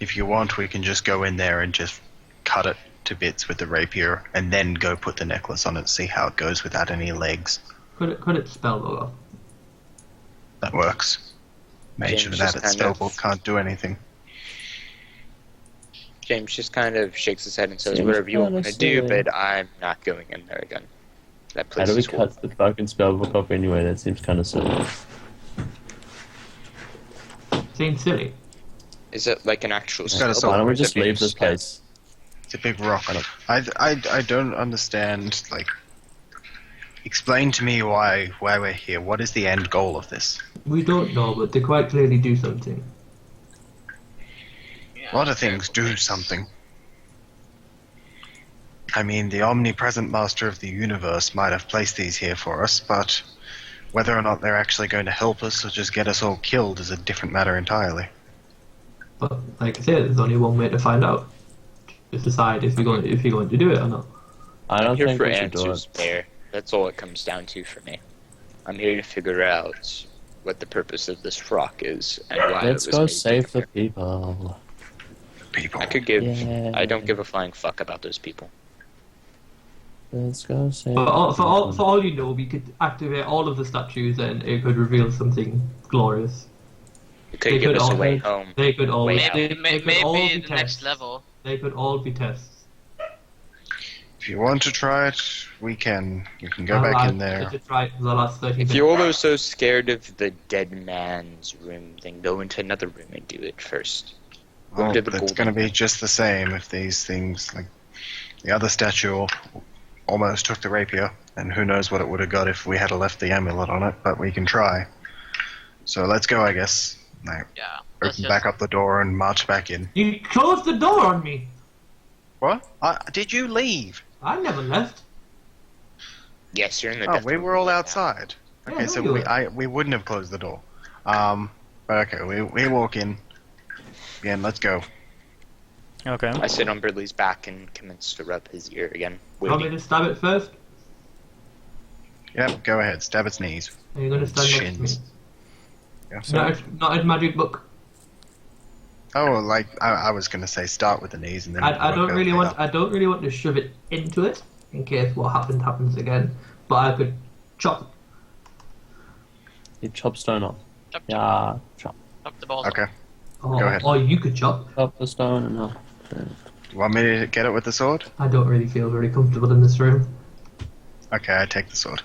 [SPEAKER 3] If you want, we can just go in there and just cut it to bits with the rapier, and then go put the necklace on it, see how it goes without any legs.
[SPEAKER 4] Could it spellbook off?
[SPEAKER 3] That works. Mage
[SPEAKER 2] James
[SPEAKER 3] without
[SPEAKER 2] just
[SPEAKER 3] its
[SPEAKER 2] kind of-
[SPEAKER 3] spellbook can't do anything.
[SPEAKER 2] James just kind of shakes his head and says,
[SPEAKER 1] Seems
[SPEAKER 2] whatever you want
[SPEAKER 1] kinda
[SPEAKER 2] to do,
[SPEAKER 1] silly.
[SPEAKER 2] but I'm not going in there again. That
[SPEAKER 1] How
[SPEAKER 2] place
[SPEAKER 1] do we
[SPEAKER 2] is horrible.
[SPEAKER 1] cut the fucking spellbook off anyway? That seems kind of silly.
[SPEAKER 4] Seems silly.
[SPEAKER 2] Is it like an actual
[SPEAKER 3] It's got a
[SPEAKER 2] spell
[SPEAKER 3] sword.
[SPEAKER 1] Why don't
[SPEAKER 2] or
[SPEAKER 1] we
[SPEAKER 2] is it
[SPEAKER 1] just
[SPEAKER 2] made
[SPEAKER 1] leave
[SPEAKER 2] of
[SPEAKER 1] this
[SPEAKER 2] stone?
[SPEAKER 1] place?
[SPEAKER 3] It's a big rock. I don't understand. Like, explain to me why we're here. What is the end goal of this?
[SPEAKER 4] We don't know, but they quite clearly do something.
[SPEAKER 3] A lot of things do something. I mean, the omnipresent master of the universe might have placed these here for us, but whether or not they're actually going to help us or just get us all killed is a different matter entirely.
[SPEAKER 4] But like I said, there's only one way to find out. Just decide if you're going to do it or not.
[SPEAKER 1] I
[SPEAKER 2] I'm
[SPEAKER 1] don't
[SPEAKER 2] here
[SPEAKER 1] think
[SPEAKER 2] for
[SPEAKER 1] we should do
[SPEAKER 2] answers
[SPEAKER 1] it.
[SPEAKER 2] there. That's all it comes down to for me. I'm here to figure out what the purpose of this rock is and why
[SPEAKER 1] Let's
[SPEAKER 2] it was
[SPEAKER 1] go
[SPEAKER 2] made
[SPEAKER 1] save the
[SPEAKER 2] there.
[SPEAKER 1] people.
[SPEAKER 3] People.
[SPEAKER 2] I could give.
[SPEAKER 1] Yeah.
[SPEAKER 2] I don't give a flying fuck about those people.
[SPEAKER 1] Let's go save.
[SPEAKER 4] For all,
[SPEAKER 1] the
[SPEAKER 4] for all,
[SPEAKER 1] people.
[SPEAKER 4] for all you know, we could activate all of the statues and it could reveal something glorious.
[SPEAKER 2] It could
[SPEAKER 4] They
[SPEAKER 2] give
[SPEAKER 4] could
[SPEAKER 2] us a
[SPEAKER 4] all-
[SPEAKER 2] way home.
[SPEAKER 4] They could all.
[SPEAKER 2] Wait,
[SPEAKER 4] They,
[SPEAKER 6] Maybe,
[SPEAKER 4] they could all
[SPEAKER 6] maybe
[SPEAKER 4] be
[SPEAKER 6] the
[SPEAKER 4] tests.
[SPEAKER 6] next level.
[SPEAKER 4] They could all be tests.
[SPEAKER 3] If you want to try it, we can. You can go back in there.
[SPEAKER 4] Just try it for the last 30
[SPEAKER 2] If
[SPEAKER 4] minutes.
[SPEAKER 2] you're all so scared of the dead man's room, then go into another room and do it first.
[SPEAKER 3] Well,
[SPEAKER 2] to the
[SPEAKER 3] it's
[SPEAKER 2] golden
[SPEAKER 3] going to be just the same if these things, like the other statue, almost took the rapier, and who knows what it would have got if we had left the amulet on it. But we can try. So let's go, I guess. Now,
[SPEAKER 6] Yeah. Let's
[SPEAKER 3] open
[SPEAKER 6] just,
[SPEAKER 3] back up the door and march back in.
[SPEAKER 4] You closed the door on me.
[SPEAKER 3] What? Did you leave?
[SPEAKER 4] I never left.
[SPEAKER 2] Yes, you're in the.
[SPEAKER 3] Oh,
[SPEAKER 2] death
[SPEAKER 3] we
[SPEAKER 2] room
[SPEAKER 3] were all
[SPEAKER 2] right now.
[SPEAKER 3] outside.
[SPEAKER 4] Yeah,
[SPEAKER 3] Okay,
[SPEAKER 4] no,
[SPEAKER 3] so
[SPEAKER 4] you
[SPEAKER 3] we wouldn't have closed the door. But okay, we walk in. Again, let's go.
[SPEAKER 5] Okay.
[SPEAKER 2] I sit on Bridley's back and commence to rub his ear again.
[SPEAKER 4] Want me
[SPEAKER 2] Waiting.
[SPEAKER 4] to stab it first?
[SPEAKER 3] Yep, go ahead. Stab its knees.
[SPEAKER 4] Are you going to stand
[SPEAKER 3] Shins.
[SPEAKER 4] next to me?
[SPEAKER 3] Yeah.
[SPEAKER 4] Not a magic book.
[SPEAKER 3] Oh, like I was gonna say, start with the knees and then.
[SPEAKER 4] I don't
[SPEAKER 3] work
[SPEAKER 4] really
[SPEAKER 3] our way
[SPEAKER 4] want.
[SPEAKER 3] up.
[SPEAKER 4] I don't really want to shove it into it in case what happens again. But I could chop.
[SPEAKER 1] You chop stone off.
[SPEAKER 6] chop,
[SPEAKER 1] Yeah, chop.
[SPEAKER 6] chop the balls.
[SPEAKER 3] Okay.
[SPEAKER 4] Or,
[SPEAKER 3] Go ahead.
[SPEAKER 4] or you could chop.
[SPEAKER 1] Chop the stone and off.
[SPEAKER 3] You want me to get it with the sword?
[SPEAKER 4] I don't really feel very comfortable in this room.
[SPEAKER 3] Okay, I take the sword.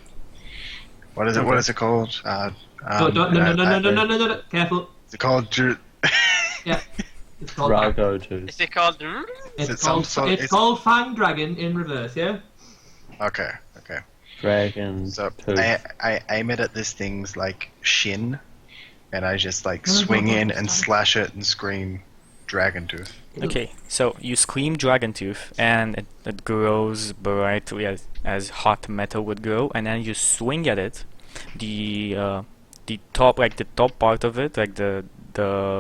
[SPEAKER 3] What is it? What is it called?
[SPEAKER 4] No, no. Careful.
[SPEAKER 3] Is it called?
[SPEAKER 4] Yeah. It's called.
[SPEAKER 1] Rago too.
[SPEAKER 6] Is it called?
[SPEAKER 3] Is it
[SPEAKER 4] It's
[SPEAKER 3] some
[SPEAKER 4] called.
[SPEAKER 3] sort-
[SPEAKER 4] It's
[SPEAKER 3] is-
[SPEAKER 4] called Fang Dragon in reverse. Yeah.
[SPEAKER 3] Okay, okay.
[SPEAKER 1] Dragon
[SPEAKER 3] So
[SPEAKER 1] tooth.
[SPEAKER 3] I aim it at this thing's like shin, and I just like
[SPEAKER 4] No, no,
[SPEAKER 3] swing
[SPEAKER 4] no,
[SPEAKER 3] in
[SPEAKER 4] no,
[SPEAKER 3] and
[SPEAKER 4] stop.
[SPEAKER 3] slash it and scream, "Dragon tooth."
[SPEAKER 5] Okay, so you scream dragon tooth, and it grows brightly as hot metal would grow, and then you swing at it. The top, like the top part of it, like the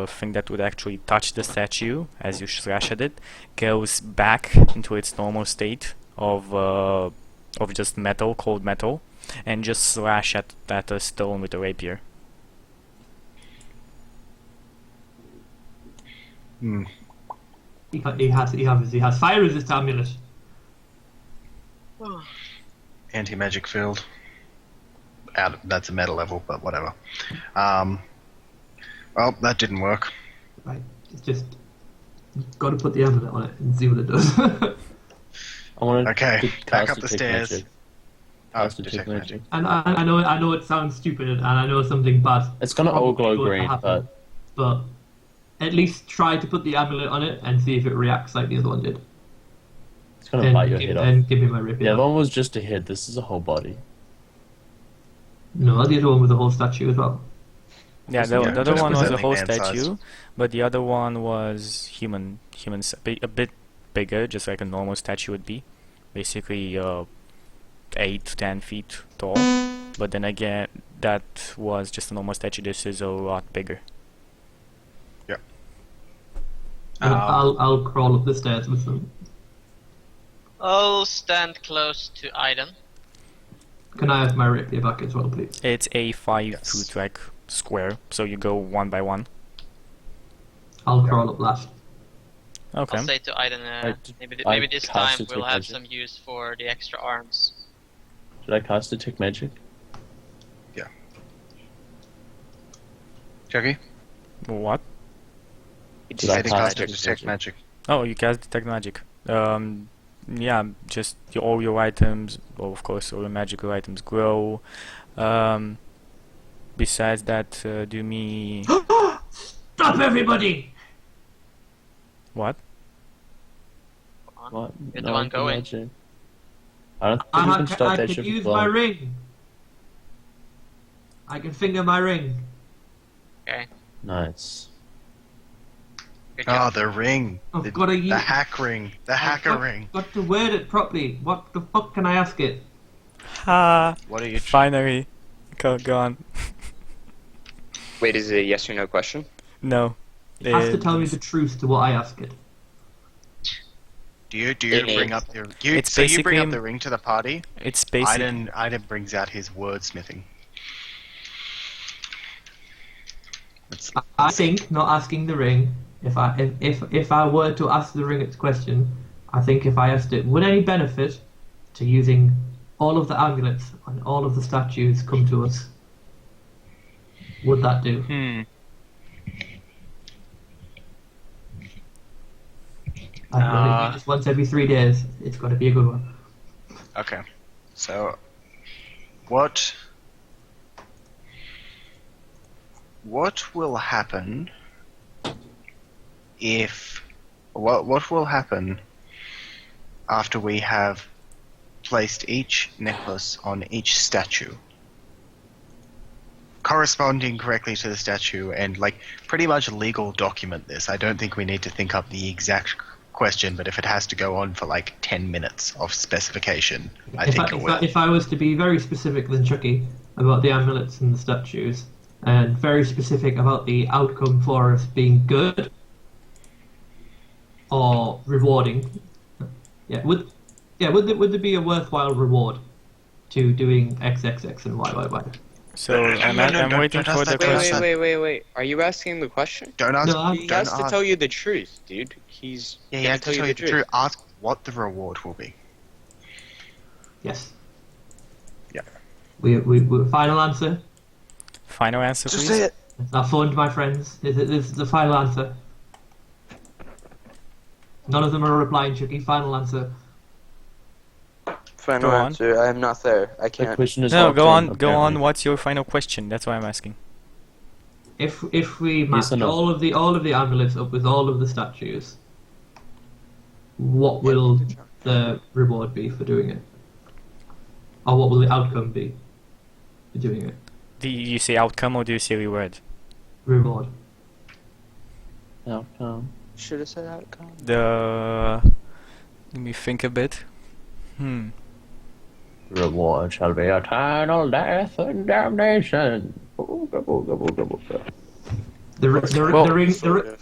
[SPEAKER 5] thing that would actually touch the statue as you slash at it, goes back into its normal state of just metal, cold metal, and just slash at a stone with a rapier.
[SPEAKER 3] Hmm.
[SPEAKER 4] He has fire resist amulet.
[SPEAKER 3] Anti-magic field. That's a meta level, but whatever. Well, that didn't work.
[SPEAKER 4] Right. It's just. Got to put the amulet on it and see what it does.
[SPEAKER 1] I want
[SPEAKER 3] Okay, back up the
[SPEAKER 1] detect
[SPEAKER 3] stairs.
[SPEAKER 1] magic.
[SPEAKER 3] Oh,
[SPEAKER 1] Cast
[SPEAKER 3] detect
[SPEAKER 1] detect
[SPEAKER 3] magic.
[SPEAKER 1] magic.
[SPEAKER 4] And I know it sounds stupid, and I know something bad.
[SPEAKER 1] It's gonna all
[SPEAKER 4] probably
[SPEAKER 1] glow
[SPEAKER 4] going to
[SPEAKER 1] green,
[SPEAKER 4] happen,
[SPEAKER 1] but
[SPEAKER 4] but at least try to put the amulet on it and see if it reacts like the other one did.
[SPEAKER 1] it's gonna bite your head off.
[SPEAKER 4] And give me my rapier.
[SPEAKER 1] The other one was just a head. This is a whole body.
[SPEAKER 4] No, the other one with the whole statue as well.
[SPEAKER 5] Yeah,
[SPEAKER 3] Yeah,
[SPEAKER 5] the other
[SPEAKER 3] just
[SPEAKER 5] one was a
[SPEAKER 3] presenting
[SPEAKER 5] whole
[SPEAKER 3] man-sized.
[SPEAKER 5] statue, but the other one was a bit bigger, just like a normal statue would be. Basically, 8 to 10 feet tall. But then again, that was just a normal statue. This is a lot bigger.
[SPEAKER 4] I'll crawl up the stairs with them.
[SPEAKER 6] I'll stand close to Aiden.
[SPEAKER 4] Can I have my rapier back as well, please?
[SPEAKER 5] It's a 5
[SPEAKER 3] Yes.
[SPEAKER 5] foot like square, so you go one by one.
[SPEAKER 4] I'll crawl up last.
[SPEAKER 5] Okay.
[SPEAKER 6] I'll say to Aiden,
[SPEAKER 1] I
[SPEAKER 6] maybe this time
[SPEAKER 1] cast
[SPEAKER 6] we'll
[SPEAKER 1] detect
[SPEAKER 6] have
[SPEAKER 1] magic.
[SPEAKER 6] some use for the extra arms.
[SPEAKER 1] Should I cast Detect Magic?
[SPEAKER 3] Chucky?
[SPEAKER 5] What?
[SPEAKER 2] He
[SPEAKER 1] Did I
[SPEAKER 3] Said he
[SPEAKER 1] cast
[SPEAKER 3] casted
[SPEAKER 1] Detect
[SPEAKER 3] detect
[SPEAKER 1] Magic?
[SPEAKER 3] magic.
[SPEAKER 5] Oh, you cast detect magic. Yeah, just all your items, well, of course, all your magical items grow. Besides that, do me
[SPEAKER 4] Stop, everybody!
[SPEAKER 5] what?
[SPEAKER 6] Come on.
[SPEAKER 1] What?
[SPEAKER 6] You're the one going.
[SPEAKER 1] Magic. I don't think we can stop
[SPEAKER 4] I
[SPEAKER 1] that
[SPEAKER 4] can
[SPEAKER 1] ship
[SPEAKER 4] use
[SPEAKER 1] as
[SPEAKER 4] my
[SPEAKER 1] well.
[SPEAKER 4] ring. I can finger my ring.
[SPEAKER 6] Okay.
[SPEAKER 1] Nice.
[SPEAKER 6] Good
[SPEAKER 3] Oh,
[SPEAKER 6] job.
[SPEAKER 3] the ring.
[SPEAKER 4] I've got to use.
[SPEAKER 3] The hack ring. The hacker ring.
[SPEAKER 4] Got to word it properly. What the fuck can I ask it?
[SPEAKER 5] Ha!
[SPEAKER 3] What are you...
[SPEAKER 5] Finally. Go on.
[SPEAKER 2] Wait, is it a yes or no question?
[SPEAKER 5] No.
[SPEAKER 4] It has to tell me the truth to what I ask it.
[SPEAKER 3] Do you
[SPEAKER 2] It
[SPEAKER 3] bring
[SPEAKER 2] is.
[SPEAKER 3] up the...
[SPEAKER 5] It's
[SPEAKER 3] so you bring
[SPEAKER 5] basically-
[SPEAKER 3] up the ring to the party?
[SPEAKER 5] It's basically
[SPEAKER 3] Aiden brings out his wordsmithing. It's,
[SPEAKER 4] I think not asking the ring. If I were to ask the ring its question, I think if I asked it, would any benefit to using all of the amulets and all of the statues come to us? Would that do? I can only do this once every 3 days. It's got to be a good one.
[SPEAKER 3] okay. So, what will happen if... What will happen after we have placed each necklace on each statue, corresponding correctly to the statue, and like pretty much legal document this? I don't think we need to think up the exact question, but if it has to go on for like 10 minutes of specification, I think it will.
[SPEAKER 4] If I was to be very specific than Chucky about the amulets and the statues, and very specific about the outcome for us being good or rewarding, would there be a worthwhile reward to doing XXX and YYY?
[SPEAKER 5] so. I'm
[SPEAKER 3] don't
[SPEAKER 5] waiting
[SPEAKER 3] ask
[SPEAKER 5] for
[SPEAKER 3] that
[SPEAKER 5] the
[SPEAKER 3] question.
[SPEAKER 5] question.
[SPEAKER 2] Wait. Are you asking the question?
[SPEAKER 3] Don't ask.
[SPEAKER 4] No, I'm-
[SPEAKER 2] He
[SPEAKER 3] don't
[SPEAKER 2] has to
[SPEAKER 3] ask.
[SPEAKER 2] tell you the truth, dude. He's
[SPEAKER 3] Yeah, you
[SPEAKER 2] gonna
[SPEAKER 3] have to tell you the truth. Ask what the reward will be.
[SPEAKER 4] Yes.
[SPEAKER 3] Yeah.
[SPEAKER 4] We final answer.
[SPEAKER 5] Final answer,
[SPEAKER 3] Just
[SPEAKER 5] please.
[SPEAKER 3] say it.
[SPEAKER 4] I phoned my friends. This is the final answer. None of them are replying, Chucky. Final answer.
[SPEAKER 2] Final
[SPEAKER 5] Go on.
[SPEAKER 2] answer. I am not there. I
[SPEAKER 1] The
[SPEAKER 2] can't.
[SPEAKER 1] question is
[SPEAKER 5] No,
[SPEAKER 1] locked
[SPEAKER 5] go
[SPEAKER 1] in,
[SPEAKER 5] on. Go on.
[SPEAKER 1] apparently.
[SPEAKER 5] What's your final question? That's why I'm asking.
[SPEAKER 4] If we
[SPEAKER 1] Yes
[SPEAKER 4] match
[SPEAKER 1] or no?
[SPEAKER 4] all of the amulets up with all of the statues, what will the reward be for doing it? Or what will the outcome be for doing it?
[SPEAKER 5] Do you say outcome or do you say reward?
[SPEAKER 4] Reward.
[SPEAKER 1] Outcome.
[SPEAKER 2] Should have said outcome.
[SPEAKER 5] Let me think a bit.
[SPEAKER 1] Reward shall be eternal death and damnation. Booga, booga, booga, booga.
[SPEAKER 5] Well,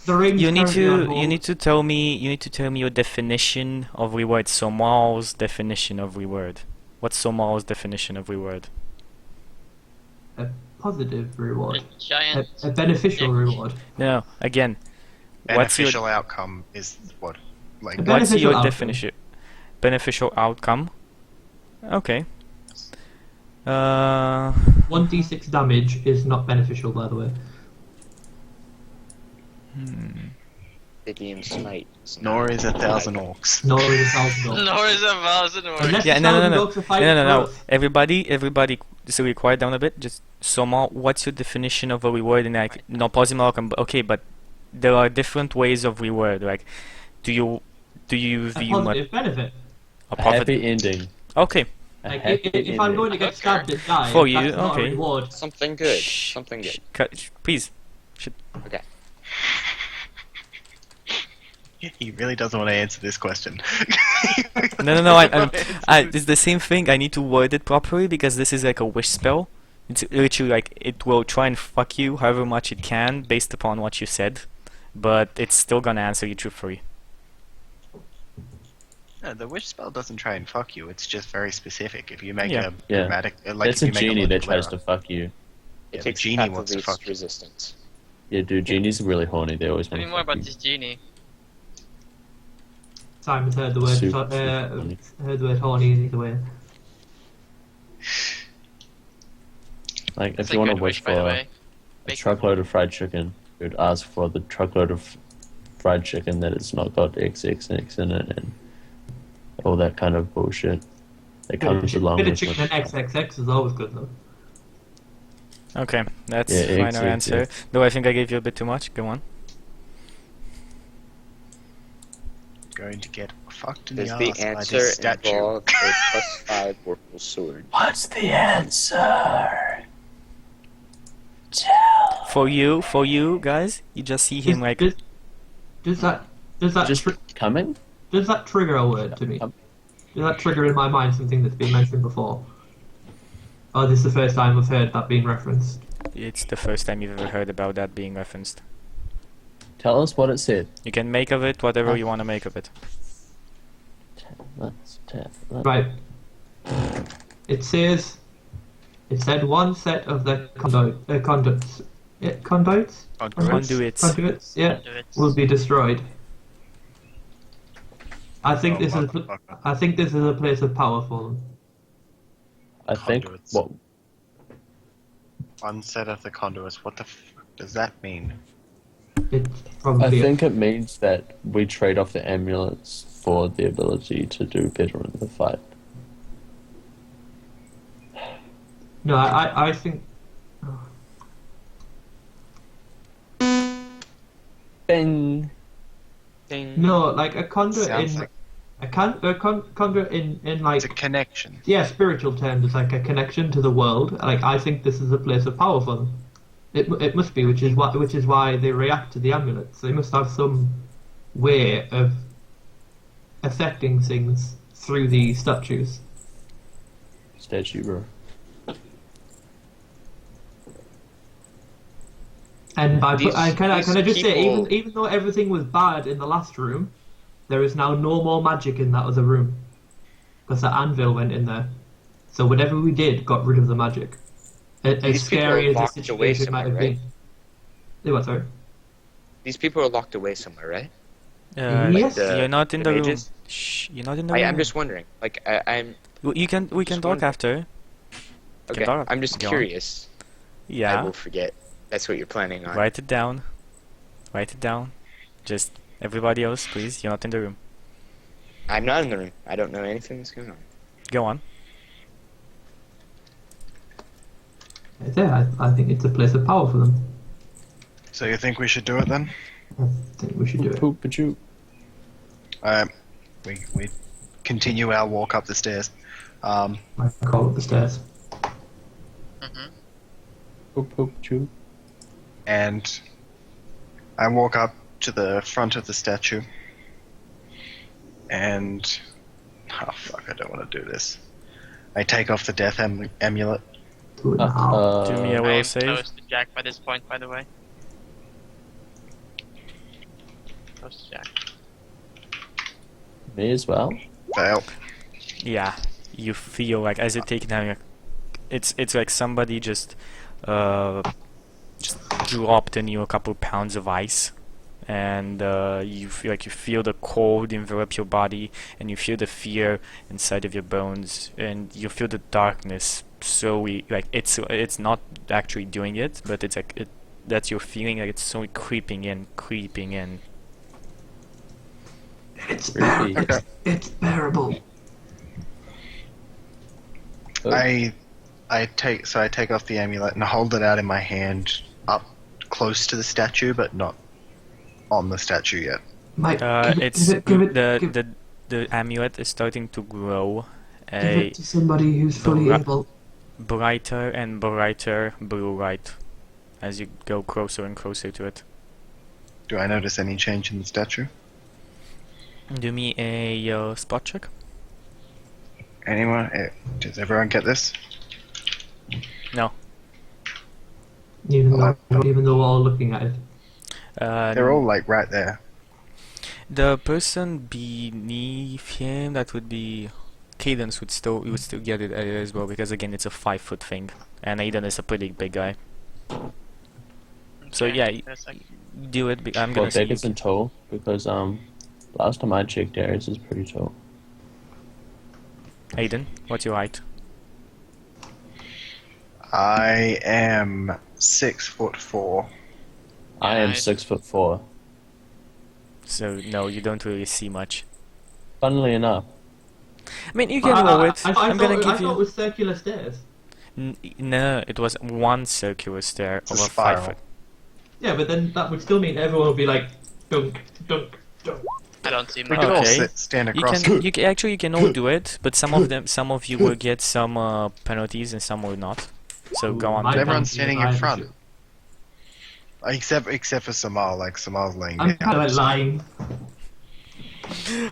[SPEAKER 4] The ring.
[SPEAKER 5] You need to tell me your definition of reward. Somal's definition of reward. What's Somal's definition of reward?
[SPEAKER 4] A positive reward.
[SPEAKER 6] A giant.
[SPEAKER 4] A beneficial reward.
[SPEAKER 5] No, again. What's your
[SPEAKER 3] Beneficial outcome is what? Like,
[SPEAKER 4] A
[SPEAKER 5] what's
[SPEAKER 4] beneficial
[SPEAKER 5] your
[SPEAKER 4] outcome.
[SPEAKER 5] definition? Beneficial outcome. Okay.
[SPEAKER 4] 1d6 damage is not beneficial, by the way.
[SPEAKER 2] Idiom smite.
[SPEAKER 3] nor is 1,000 orcs.
[SPEAKER 4] Nor is 1,000 orcs.
[SPEAKER 6] Nor is a thousand or
[SPEAKER 4] Unless
[SPEAKER 5] Yeah,
[SPEAKER 4] the
[SPEAKER 5] no.
[SPEAKER 4] 1,000 orcs are fighting
[SPEAKER 5] No.
[SPEAKER 4] for us.
[SPEAKER 5] Everybody, so we quiet down a bit. Just Somal, what's your definition of a reward? And like, no positive outcome. Okay, but there are different ways of reward. Like, do you
[SPEAKER 4] A
[SPEAKER 5] view
[SPEAKER 4] positive benefit.
[SPEAKER 5] a
[SPEAKER 1] A
[SPEAKER 5] profit?
[SPEAKER 1] happy ending.
[SPEAKER 5] Okay,
[SPEAKER 4] Like,
[SPEAKER 1] heck
[SPEAKER 4] if I'm going to get stabbed and die,
[SPEAKER 5] For you,
[SPEAKER 4] that's not a
[SPEAKER 5] okay.
[SPEAKER 4] reward.
[SPEAKER 2] Something good.
[SPEAKER 5] Shh,
[SPEAKER 2] Something good.
[SPEAKER 5] Please.
[SPEAKER 2] Okay.
[SPEAKER 3] He really doesn't want to answer this question.
[SPEAKER 5] No. It's the same thing. I need to word it properly because this is like a wish spell. It's literally like it will try and fuck you however much it can based upon what you said, but it's still gonna answer you truthfully.
[SPEAKER 3] No, the wish spell doesn't try and fuck you. It's just very specific. If you make
[SPEAKER 5] Yeah.
[SPEAKER 3] a
[SPEAKER 1] Yeah.
[SPEAKER 3] dramatic, like
[SPEAKER 1] It's
[SPEAKER 3] if
[SPEAKER 1] a
[SPEAKER 3] you make
[SPEAKER 1] genie that
[SPEAKER 3] logical
[SPEAKER 1] tries
[SPEAKER 3] error.
[SPEAKER 1] to fuck you.
[SPEAKER 3] Yeah,
[SPEAKER 2] It
[SPEAKER 3] the
[SPEAKER 2] takes
[SPEAKER 3] genie
[SPEAKER 2] path of
[SPEAKER 3] wants to
[SPEAKER 2] least
[SPEAKER 3] fuck you.
[SPEAKER 2] resistance.
[SPEAKER 1] Yeah, dude, genies are really horny. They always
[SPEAKER 6] Tell
[SPEAKER 1] want
[SPEAKER 6] me
[SPEAKER 1] to
[SPEAKER 6] more
[SPEAKER 1] fuck
[SPEAKER 6] about
[SPEAKER 1] you.
[SPEAKER 6] this genie.
[SPEAKER 4] Simon's heard the word
[SPEAKER 1] Super horny.
[SPEAKER 4] heard the word horny either way.
[SPEAKER 1] Like,
[SPEAKER 6] That's
[SPEAKER 1] if you
[SPEAKER 6] a
[SPEAKER 1] want to
[SPEAKER 6] good
[SPEAKER 1] wish
[SPEAKER 6] wish, by the
[SPEAKER 1] for
[SPEAKER 6] way.
[SPEAKER 1] a
[SPEAKER 6] Big-
[SPEAKER 1] truckload of fried chicken, you'd ask for the truckload of fried chicken that it's not got XXX in it and all that kind of bullshit that comes along
[SPEAKER 4] Bit of
[SPEAKER 1] with
[SPEAKER 4] chicken
[SPEAKER 1] it.
[SPEAKER 4] and XXX is always good though.
[SPEAKER 5] Okay, that's
[SPEAKER 1] Yeah,
[SPEAKER 5] final
[SPEAKER 1] exactly.
[SPEAKER 5] answer. Though I think I gave you a bit too much. Go on.
[SPEAKER 3] Going to get fucked in the
[SPEAKER 2] Does
[SPEAKER 3] ass
[SPEAKER 2] the
[SPEAKER 3] by
[SPEAKER 2] answer
[SPEAKER 3] this statue.
[SPEAKER 2] involve a +5 Vorpal sword?
[SPEAKER 1] What's the answer?
[SPEAKER 5] For you guys, you just see him like
[SPEAKER 4] Does that
[SPEAKER 1] Just coming?
[SPEAKER 4] does that trigger a word to me?
[SPEAKER 1] Um,
[SPEAKER 4] Does that trigger in my mind something that's been mentioned before? Oh, this is the first time I've heard that being referenced.
[SPEAKER 5] it's the first time you've ever heard about that being referenced.
[SPEAKER 1] Tell us what it said.
[SPEAKER 5] You can make of it whatever you want to make of it.
[SPEAKER 1] Let's tap.
[SPEAKER 4] Right. It says. It said one set of the conduits. Conduits?
[SPEAKER 5] Conduits.
[SPEAKER 4] Conduits, yeah,
[SPEAKER 6] Conduits.
[SPEAKER 4] will be destroyed. I think
[SPEAKER 3] Oh,
[SPEAKER 4] this is.
[SPEAKER 3] motherfucker.
[SPEAKER 4] I think this is a place of power for them.
[SPEAKER 1] I think
[SPEAKER 3] Conduits.
[SPEAKER 1] what
[SPEAKER 3] One set of the conduits. What the does that mean?
[SPEAKER 4] It's
[SPEAKER 1] I
[SPEAKER 4] probably.
[SPEAKER 1] think it means that we trade off the amulets for the ability to do better in the fight.
[SPEAKER 4] No, I think.
[SPEAKER 1] Bing.
[SPEAKER 2] Ding.
[SPEAKER 4] No, like a conduit
[SPEAKER 3] Sounds
[SPEAKER 4] in
[SPEAKER 3] like
[SPEAKER 4] conduit in like
[SPEAKER 3] it's a connection.
[SPEAKER 4] yeah, spiritual terms is like a connection to the world. Like I think this is a place of power for them. It must be, which is why they react to the amulets. They must have some way of affecting things through the statues.
[SPEAKER 1] Statue, bro.
[SPEAKER 4] And by
[SPEAKER 2] These-
[SPEAKER 4] can I just say,
[SPEAKER 2] people-
[SPEAKER 4] even though everything was bad in the last room, there is now no more magic in that other room because the anvil went in there. So whatever we did got rid of the magic. As
[SPEAKER 2] These people
[SPEAKER 4] scary
[SPEAKER 2] are
[SPEAKER 4] as the
[SPEAKER 2] locked away
[SPEAKER 4] situation might have
[SPEAKER 2] somewhere,
[SPEAKER 4] been. Hey, what, sorry?
[SPEAKER 2] These people are locked away somewhere, right?
[SPEAKER 4] Yes.
[SPEAKER 5] You're not in
[SPEAKER 2] the
[SPEAKER 5] the room.
[SPEAKER 2] mages?
[SPEAKER 5] Shh, you're not in the room.
[SPEAKER 2] I'm just wondering. Like, I'm
[SPEAKER 5] We can
[SPEAKER 2] just
[SPEAKER 5] talk
[SPEAKER 2] wondering.
[SPEAKER 5] after.
[SPEAKER 2] okay.
[SPEAKER 5] talk.
[SPEAKER 2] I'm just
[SPEAKER 5] Go on.
[SPEAKER 2] curious. I
[SPEAKER 5] Yeah.
[SPEAKER 2] will forget. That's what you're planning on.
[SPEAKER 5] Write it down. Write it down. Just everybody else, please. You're not in the room.
[SPEAKER 2] I'm not in the room. I don't know anything that's going on.
[SPEAKER 5] Go on.
[SPEAKER 4] Yeah, I think it's a place of power for them.
[SPEAKER 3] So you think we should do it then?
[SPEAKER 4] I think we should do it.
[SPEAKER 1] Poop, poop,
[SPEAKER 3] We continue our walk up the stairs.
[SPEAKER 4] I call up the stairs.
[SPEAKER 6] Mm-hmm.
[SPEAKER 1] poop, poop, poop.
[SPEAKER 3] And I walk up to the front of the statue. And oh fuck, I don't want to do this. I take off the death amulet.
[SPEAKER 4] Do it now.
[SPEAKER 5] Do me a
[SPEAKER 6] I
[SPEAKER 5] will
[SPEAKER 6] am
[SPEAKER 5] save.
[SPEAKER 6] close to Jack by this point, by the way. Close to Jack.
[SPEAKER 1] Me as well.
[SPEAKER 3] Fail.
[SPEAKER 5] Yeah. You feel like as you take it out, it's like somebody just dropped in you a couple pounds of ice, and you feel the cold envelop your body, and you feel the fear inside of your bones, and you feel the darkness. So it's not actually doing it, but it's like that's your feeling, like it's so creeping in.
[SPEAKER 4] It's
[SPEAKER 1] Really?
[SPEAKER 3] Okay.
[SPEAKER 4] it's bearable.
[SPEAKER 1] Oh,
[SPEAKER 3] I take off the amulet and hold it out in my hand up close to the statue, but not on the statue yet.
[SPEAKER 4] Mike,
[SPEAKER 5] The amulet is starting to grow,
[SPEAKER 4] Give
[SPEAKER 5] a
[SPEAKER 4] it to somebody who's fully
[SPEAKER 5] Bra-
[SPEAKER 4] able.
[SPEAKER 5] brighter and brighter blue light as you go closer and closer to it.
[SPEAKER 3] Do I notice any change in the statue?
[SPEAKER 5] Do me a spot check.
[SPEAKER 3] Anyone? Does everyone get this?
[SPEAKER 5] No.
[SPEAKER 4] Even
[SPEAKER 3] Well,
[SPEAKER 4] though we're all looking at it.
[SPEAKER 3] They're all like right there.
[SPEAKER 5] The person beneath him, that would be Cadence, would still get it as well, because again it's a 5-foot thing, and Aiden is a pretty big guy. So
[SPEAKER 6] Okay,
[SPEAKER 5] yeah,
[SPEAKER 6] that's like-
[SPEAKER 5] do it. I'm
[SPEAKER 1] Well,
[SPEAKER 5] gonna say you
[SPEAKER 1] Vegas and tall because last time I checked, Darius is pretty tall.
[SPEAKER 5] Aiden, what's your height?
[SPEAKER 3] I am 6'4".
[SPEAKER 1] I am
[SPEAKER 6] Nice.
[SPEAKER 1] 6'4".
[SPEAKER 5] So no, you don't really see much.
[SPEAKER 1] Funnily enough,
[SPEAKER 5] I mean, you can roll it. I'm gonna
[SPEAKER 4] I
[SPEAKER 5] give
[SPEAKER 4] thought it
[SPEAKER 5] you.
[SPEAKER 4] was circular stairs.
[SPEAKER 5] No, it was one circular stair
[SPEAKER 3] It's a
[SPEAKER 5] over 5
[SPEAKER 3] spiral.
[SPEAKER 5] foot.
[SPEAKER 4] Yeah, but then that would still mean everyone would be like dunk, dunk, dunk.
[SPEAKER 6] I don't see
[SPEAKER 3] We
[SPEAKER 6] much.
[SPEAKER 3] could all
[SPEAKER 5] Okay.
[SPEAKER 3] stand
[SPEAKER 5] You
[SPEAKER 3] across.
[SPEAKER 5] actually you can all do it, but some of you will get some penalties and some will not. So go on.
[SPEAKER 4] My
[SPEAKER 3] Everyone's
[SPEAKER 4] penalty is
[SPEAKER 3] standing in
[SPEAKER 4] I
[SPEAKER 3] front.
[SPEAKER 4] shoot.
[SPEAKER 3] Except for Samal, like Samal's laying
[SPEAKER 4] I'm
[SPEAKER 3] down.
[SPEAKER 4] kind of lying.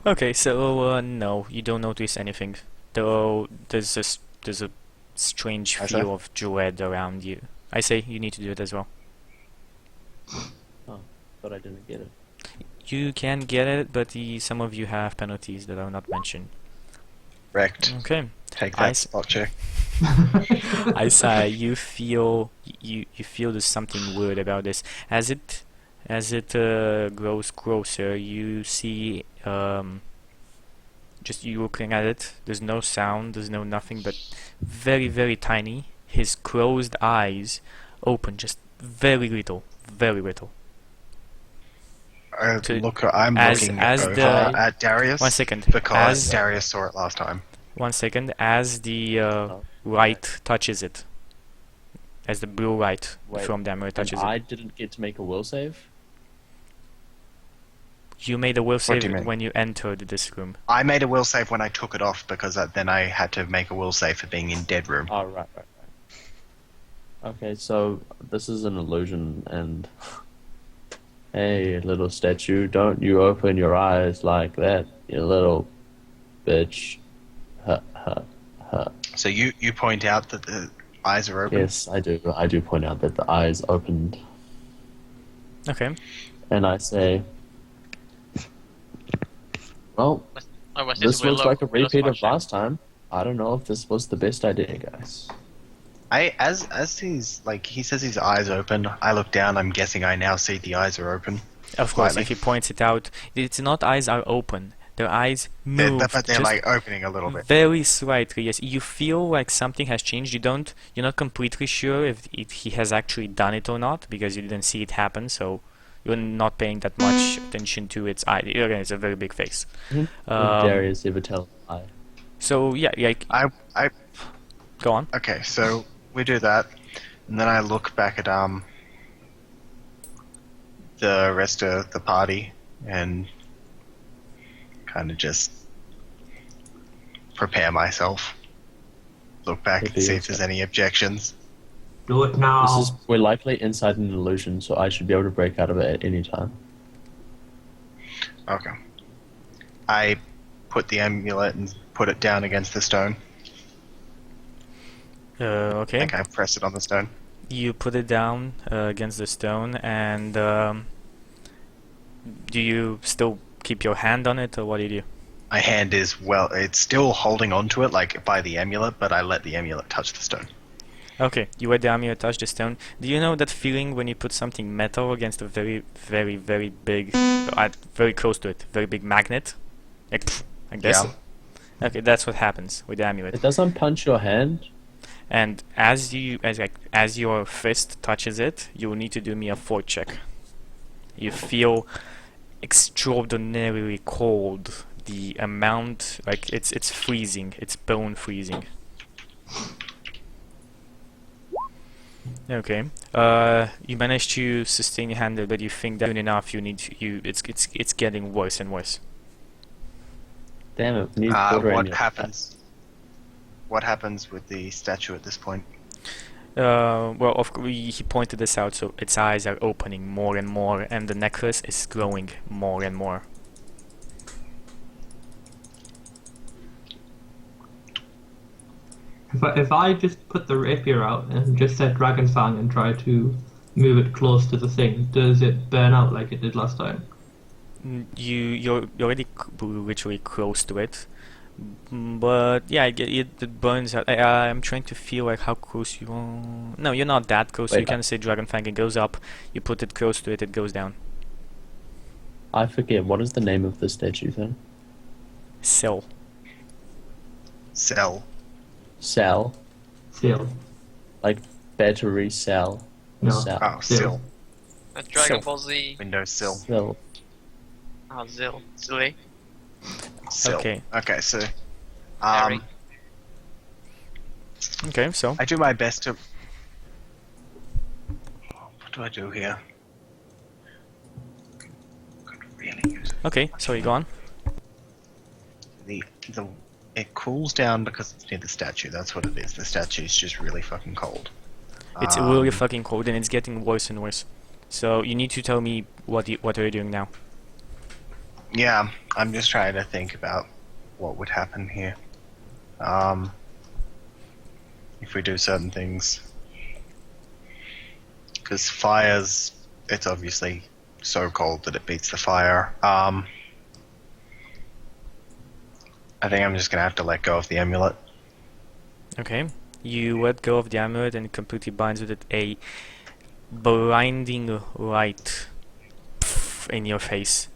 [SPEAKER 5] Okay, so no, you don't notice anything. Though there's a strange
[SPEAKER 3] I say?
[SPEAKER 5] feel of dread around you. I say you need to do it as well.
[SPEAKER 1] but I didn't get it.
[SPEAKER 5] You can get it, but some of you have penalties that are not mentioned.
[SPEAKER 3] Wrecked.
[SPEAKER 5] Okay.
[SPEAKER 3] Take
[SPEAKER 5] I
[SPEAKER 3] that
[SPEAKER 5] s-
[SPEAKER 3] spot check.
[SPEAKER 5] Isa, you feel there's something weird about this. As it grows closer, you see just you looking at it. There's no sound. There's no nothing, but very very tiny. His closed eyes open just very little, very little.
[SPEAKER 3] I'm
[SPEAKER 5] as-
[SPEAKER 3] looking
[SPEAKER 5] as
[SPEAKER 3] over
[SPEAKER 5] the-
[SPEAKER 3] at Darius
[SPEAKER 5] 1 second.
[SPEAKER 3] because
[SPEAKER 5] As
[SPEAKER 3] Darius saw it last time.
[SPEAKER 5] 1 second. As the light touches it, as the blue light
[SPEAKER 1] Wait,
[SPEAKER 5] from the mirror
[SPEAKER 1] And
[SPEAKER 5] touches it.
[SPEAKER 1] I didn't get to make a will save.
[SPEAKER 5] You made a will
[SPEAKER 3] What do you
[SPEAKER 5] save
[SPEAKER 3] mean?
[SPEAKER 5] when you entered this room.
[SPEAKER 3] I made a will save when I took it off because then I had to make a will save for being in dead room.
[SPEAKER 1] Oh, right. Okay, so this is an illusion, and hey, little statue, don't you open your eyes like that, you little bitch. Ha ha ha.
[SPEAKER 3] So you point out that the eyes are open.
[SPEAKER 1] Yes, I do. I do point out that the eyes opened,
[SPEAKER 5] Okay.
[SPEAKER 1] and I say, well,
[SPEAKER 6] Or was
[SPEAKER 1] this looks like a
[SPEAKER 6] Willow's
[SPEAKER 1] repeat of
[SPEAKER 6] watching?
[SPEAKER 1] last time. I don't know if this was the best idea, guys.
[SPEAKER 3] As he's like he says his eyes open, I look down. I'm guessing I now see the eyes are open.
[SPEAKER 5] Of course,
[SPEAKER 3] Slightly.
[SPEAKER 5] if he points it out, it's not eyes are open. Their eyes
[SPEAKER 3] They're,
[SPEAKER 5] move
[SPEAKER 3] but they're
[SPEAKER 5] just
[SPEAKER 3] like opening a little bit.
[SPEAKER 5] very slightly. Yes, you feel like something has changed. You're not completely sure if he has actually done it or not because you didn't see it happen. So you're not paying that much attention to its eye. Again, it's a very big face.
[SPEAKER 1] Did
[SPEAKER 5] Um,
[SPEAKER 1] Darius ever tell a lie?
[SPEAKER 5] So yeah, like
[SPEAKER 3] I
[SPEAKER 5] go on.
[SPEAKER 3] okay. So we do that, and then I look back at the rest of the party and kind of just prepare myself. Look back and see if there's any objections.
[SPEAKER 4] Do it now.
[SPEAKER 1] We're likely inside an illusion, so I should be able to break out of it at any time.
[SPEAKER 3] Okay. I put the amulet and put it down against the stone. I
[SPEAKER 5] Okay.
[SPEAKER 3] think I press it on the stone.
[SPEAKER 5] You put it down against the stone, and do you still keep your hand on it, or what do you do?
[SPEAKER 3] My hand is it's still holding onto it like by the amulet, but I let the amulet touch the stone.
[SPEAKER 5] Okay, you let the amulet touch the stone. Do you know that feeling when you put something metal against a very, very, very big, very close to it, very big magnet? Like this?
[SPEAKER 3] Yeah.
[SPEAKER 5] Okay, that's what happens with the amulet.
[SPEAKER 1] It doesn't punch your hand.
[SPEAKER 5] And as your fist touches it, you will need to do me a fort check. You feel extraordinarily cold. The amount, like it's freezing. It's bone freezing. Okay. You managed to sustain your hand, but you think that soon enough it's getting worse and worse.
[SPEAKER 1] Damn it, we need water in
[SPEAKER 3] What
[SPEAKER 1] your-
[SPEAKER 3] happens? what happens with the statue at this point?
[SPEAKER 5] Well, he pointed this out, so its eyes are opening more and more, and the necklace is growing more and more.
[SPEAKER 4] If I just put the rapier out and just set Dragon's Fang and try to move it close to the thing, does it burn out like it did last time?
[SPEAKER 5] You're already literally close to it, but yeah, it burns out. I'm trying to feel like how close you are. No, you're not that close. So you can say Dragon Fang. It goes up. You put it close to it. It goes down.
[SPEAKER 1] I forget, what is the name of the statue thing?
[SPEAKER 5] Cell.
[SPEAKER 3] Cell.
[SPEAKER 1] Cell?
[SPEAKER 4] Seal.
[SPEAKER 1] Like battery cell?
[SPEAKER 4] No.
[SPEAKER 1] Cell.
[SPEAKER 3] Oh,
[SPEAKER 4] Still.
[SPEAKER 3] Sill.
[SPEAKER 6] Dragon
[SPEAKER 5] Sill.
[SPEAKER 6] Ball Z.
[SPEAKER 3] Windows Sill.
[SPEAKER 1] Cell.
[SPEAKER 6] Oh, Zill. Silly.
[SPEAKER 3] Sill.
[SPEAKER 5] Okay.
[SPEAKER 3] Okay, so
[SPEAKER 6] Harry.
[SPEAKER 5] Okay, so
[SPEAKER 3] I do my best to. What do I do here? Could really use it.
[SPEAKER 5] okay, so you go on.
[SPEAKER 3] The it cools down because it's near the statue. That's what it is. The statue is just really fucking cold.
[SPEAKER 5] It's really fucking cold, and it's getting worse and worse. So you need to tell me what are you doing now?
[SPEAKER 3] Yeah, I'm just trying to think about what would happen here. If we do certain things. Because fire's, it's obviously so cold that it beats the fire. I think I'm just gonna have to let go of the amulet.
[SPEAKER 5] Okay, you let go of the amulet and it completely binds with it a blinding light in your face.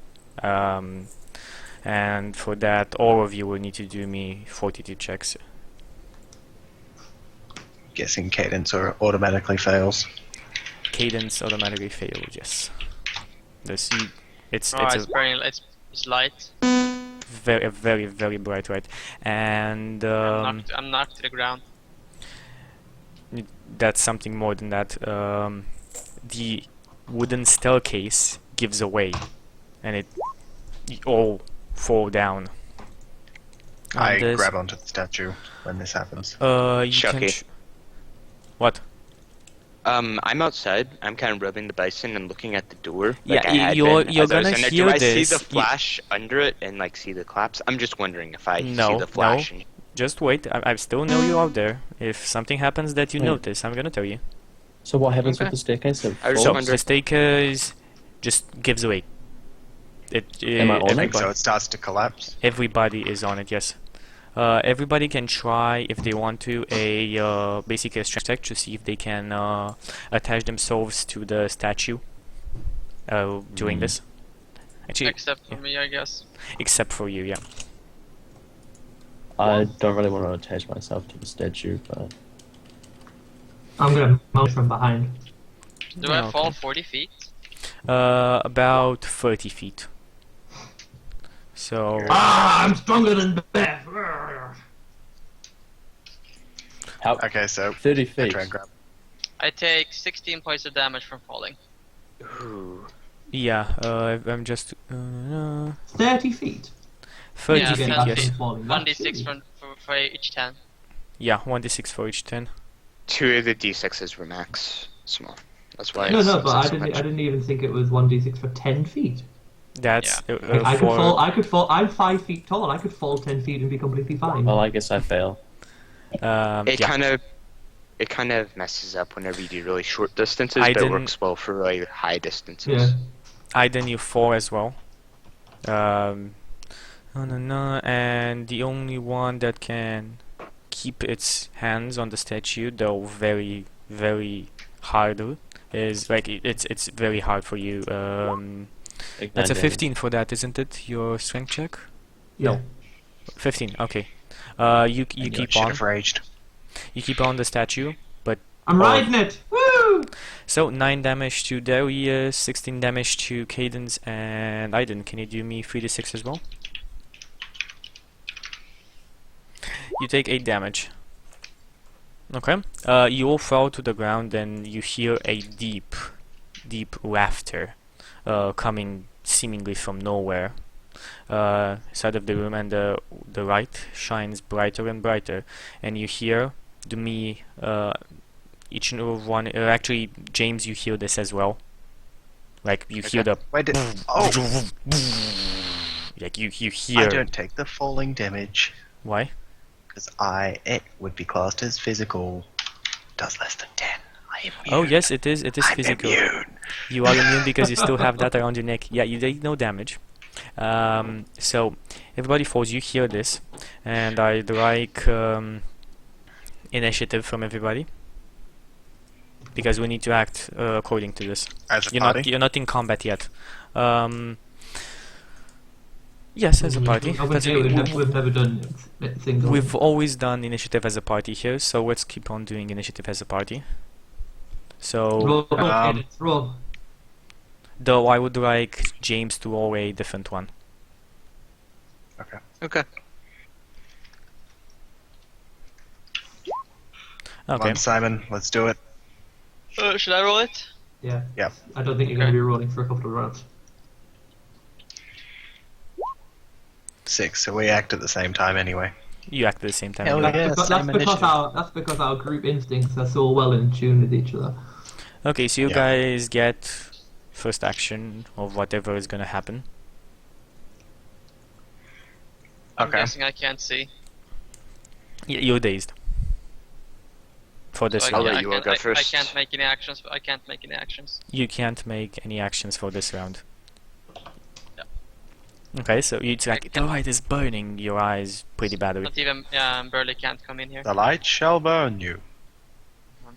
[SPEAKER 5] And for that, all of you will need to do me fortitude checks.
[SPEAKER 3] Guessing cadence or automatically fails.
[SPEAKER 5] Cadence automatically fails, yes. It's
[SPEAKER 6] Oh,
[SPEAKER 5] it's
[SPEAKER 6] it's burning. It's light.
[SPEAKER 5] a very, very bright light. And
[SPEAKER 6] I'm knocked to the ground.
[SPEAKER 5] that's something more than that. The wooden staircase gives away, and you all fall down.
[SPEAKER 3] I
[SPEAKER 5] And there's-
[SPEAKER 3] grab onto the statue when this happens.
[SPEAKER 5] You
[SPEAKER 2] Chuck
[SPEAKER 5] can.
[SPEAKER 2] it.
[SPEAKER 5] What?
[SPEAKER 2] I'm outside. I'm kind of rubbing the bison and looking at the door.
[SPEAKER 5] Yeah,
[SPEAKER 2] like I had
[SPEAKER 5] you're
[SPEAKER 2] been as I was
[SPEAKER 5] gonna
[SPEAKER 2] in there.
[SPEAKER 5] hear
[SPEAKER 2] Do I
[SPEAKER 5] this.
[SPEAKER 2] see the flash under it and like see the collapse? I'm just wondering if I see
[SPEAKER 5] No,
[SPEAKER 2] the flash.
[SPEAKER 5] no. Just wait. I still know you out there. If something happens that you
[SPEAKER 1] Wait.
[SPEAKER 5] notice, I'm gonna tell you.
[SPEAKER 1] So what happens
[SPEAKER 2] Okay.
[SPEAKER 1] with the staircase? It
[SPEAKER 2] I was
[SPEAKER 1] falls?
[SPEAKER 5] So
[SPEAKER 2] wondering-
[SPEAKER 5] the staircase just gives away.
[SPEAKER 1] Am I on it?
[SPEAKER 5] everybody,
[SPEAKER 3] So it starts to collapse.
[SPEAKER 5] everybody is on it. Yes. Everybody can try if they want to basically a strength check to see if they can attach themselves to the statue doing this. Actually,
[SPEAKER 6] Except for me, I guess.
[SPEAKER 5] except for you, yeah.
[SPEAKER 1] I don't really want to attach myself to the statue, but
[SPEAKER 4] I'm gonna mount from behind.
[SPEAKER 6] Do I
[SPEAKER 5] Okay.
[SPEAKER 6] fall 40 feet?
[SPEAKER 5] About 30 feet. So
[SPEAKER 4] I'm stronger than Beth.
[SPEAKER 1] how?
[SPEAKER 3] Okay, so
[SPEAKER 1] 30
[SPEAKER 3] I
[SPEAKER 1] feet.
[SPEAKER 3] try and grab.
[SPEAKER 6] I take 16 points of damage from falling.
[SPEAKER 2] Ooh.
[SPEAKER 5] yeah, I'm just
[SPEAKER 4] 30 feet.
[SPEAKER 5] 30
[SPEAKER 6] Yeah,
[SPEAKER 5] feet.
[SPEAKER 6] that's
[SPEAKER 5] Yes.
[SPEAKER 6] it.
[SPEAKER 4] Falling.
[SPEAKER 6] 1d6
[SPEAKER 4] That's
[SPEAKER 6] for each 10.
[SPEAKER 5] Yeah, 1d6 for each 10.
[SPEAKER 2] 2 of the d6s were max small. That's why.
[SPEAKER 4] No,
[SPEAKER 2] it's
[SPEAKER 4] no, but I
[SPEAKER 2] so
[SPEAKER 4] didn't.
[SPEAKER 2] much.
[SPEAKER 4] I didn't even think it was 1d6 for 10 feet.
[SPEAKER 5] That's
[SPEAKER 4] I could
[SPEAKER 5] for
[SPEAKER 4] fall. I could fall. I'm 5 feet tall. I could fall 10 feet and be completely fine.
[SPEAKER 1] Well, I guess I fail.
[SPEAKER 2] It
[SPEAKER 5] yeah.
[SPEAKER 2] kind of messes up whenever you do really short distances,
[SPEAKER 5] I
[SPEAKER 2] but it
[SPEAKER 5] didn't-
[SPEAKER 2] works well for really high distances.
[SPEAKER 4] Yeah.
[SPEAKER 5] Aiden, you fall as well. And the only one that can keep its hands on the statue, though very, very hard, is like it's very hard for you.
[SPEAKER 1] Take
[SPEAKER 5] That's a
[SPEAKER 1] 9 damage.
[SPEAKER 5] 15 for that, isn't it? Your strength check?
[SPEAKER 4] Yeah.
[SPEAKER 5] 15. Okay. You
[SPEAKER 3] And
[SPEAKER 5] keep
[SPEAKER 3] should
[SPEAKER 5] on.
[SPEAKER 3] have raged.
[SPEAKER 5] You keep on the statue.
[SPEAKER 4] I'm
[SPEAKER 5] Oh.
[SPEAKER 4] riding it. Woo!
[SPEAKER 5] So 9 damage to Darius, 16 damage to Cadence, and Aiden. Can you do me 3d6 as well? You take 8 damage. Okay. You all fall to the ground, and you hear a deep, deep laughter coming seemingly from nowhere. side of the room, and the light shines brighter and brighter, and you hear me each and every one. Actually, James, you hear this as well. Like you hear the
[SPEAKER 3] Wait, oh,
[SPEAKER 5] like you
[SPEAKER 3] I
[SPEAKER 5] hear.
[SPEAKER 3] don't take the falling damage
[SPEAKER 5] Why?
[SPEAKER 3] because it would be classed as physical. Does less than 10. I am
[SPEAKER 5] Oh
[SPEAKER 3] immune.
[SPEAKER 5] yes, it is. It is
[SPEAKER 3] I'm
[SPEAKER 5] physical.
[SPEAKER 3] immune.
[SPEAKER 5] You are immune because you still have that around your neck. Yeah, you take no damage. So everybody falls. You hear this, and I'd like initiative from everybody because we need to act according to this.
[SPEAKER 3] As a
[SPEAKER 5] You're
[SPEAKER 3] party.
[SPEAKER 5] not in combat yet. Yes, as a party. That's
[SPEAKER 4] We've
[SPEAKER 5] it.
[SPEAKER 4] never done things.
[SPEAKER 5] We've always done initiative as a party here, so let's keep on doing initiative as a party. So,
[SPEAKER 4] Roll.
[SPEAKER 5] though I would like James to roll a different one.
[SPEAKER 2] Okay.
[SPEAKER 3] Come
[SPEAKER 5] Okay.
[SPEAKER 3] on, Simon, let's do it.
[SPEAKER 6] Should I roll it?
[SPEAKER 4] Yeah.
[SPEAKER 3] Yeah.
[SPEAKER 4] I don't think you're going to be rolling for a couple of rounds.
[SPEAKER 3] 6, so we act at the same time anyway.
[SPEAKER 5] You act at the same time.
[SPEAKER 3] Hell
[SPEAKER 5] anyway.
[SPEAKER 3] yeah.
[SPEAKER 4] That's because our group instincts are so well in tune with each other.
[SPEAKER 5] Okay, so you
[SPEAKER 3] Yeah.
[SPEAKER 5] guys get first action of whatever is gonna happen.
[SPEAKER 6] I'm
[SPEAKER 3] Okay.
[SPEAKER 6] guessing I can't see.
[SPEAKER 5] You're dazed. For this
[SPEAKER 6] So
[SPEAKER 2] I'll
[SPEAKER 5] round.
[SPEAKER 2] let you all go first.
[SPEAKER 6] I can't make any actions. I can't make any actions.
[SPEAKER 5] You can't make any actions for this round.
[SPEAKER 6] Yeah.
[SPEAKER 5] Okay, so it's like
[SPEAKER 6] can-
[SPEAKER 5] the light is burning your eyes pretty badly.
[SPEAKER 6] Not even Burley can't come in here.
[SPEAKER 3] The light shall burn you.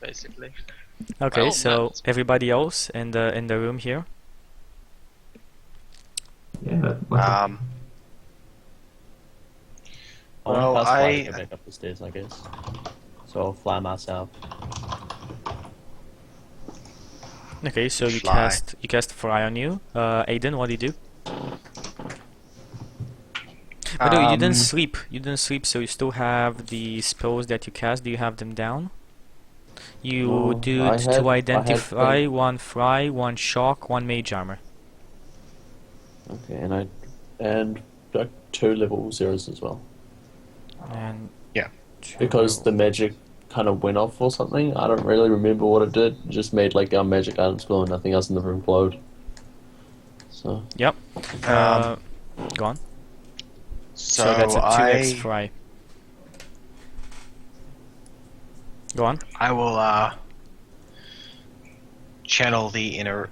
[SPEAKER 6] Basically.
[SPEAKER 5] Okay,
[SPEAKER 6] Well,
[SPEAKER 5] so
[SPEAKER 6] that's-
[SPEAKER 5] everybody else in the room here.
[SPEAKER 4] Yeah.
[SPEAKER 1] I want
[SPEAKER 3] Well,
[SPEAKER 1] to pass fly
[SPEAKER 3] I-
[SPEAKER 1] to go back up the stairs, I guess. So I'll fly myself.
[SPEAKER 5] Okay, so you
[SPEAKER 3] Fly.
[SPEAKER 5] cast fly on you. Aiden, what do you do? By the way, you didn't sleep. You didn't sleep, so you still have the spells that you cast. Do you have them down? You
[SPEAKER 1] No,
[SPEAKER 5] do
[SPEAKER 1] I
[SPEAKER 5] to
[SPEAKER 1] had
[SPEAKER 5] identify
[SPEAKER 1] them.
[SPEAKER 5] one fly, one shock, one mage armor.
[SPEAKER 1] Okay, and 2 level 0s as well.
[SPEAKER 5] And
[SPEAKER 3] Yeah.
[SPEAKER 1] Because the magic kind of went off or something. I don't really remember what it did. It just made like our magic items glow and nothing else in the room glowed. So
[SPEAKER 5] go on.
[SPEAKER 3] So,
[SPEAKER 5] that's a 2x
[SPEAKER 3] I
[SPEAKER 5] fry. Go on.
[SPEAKER 3] I will channel the inner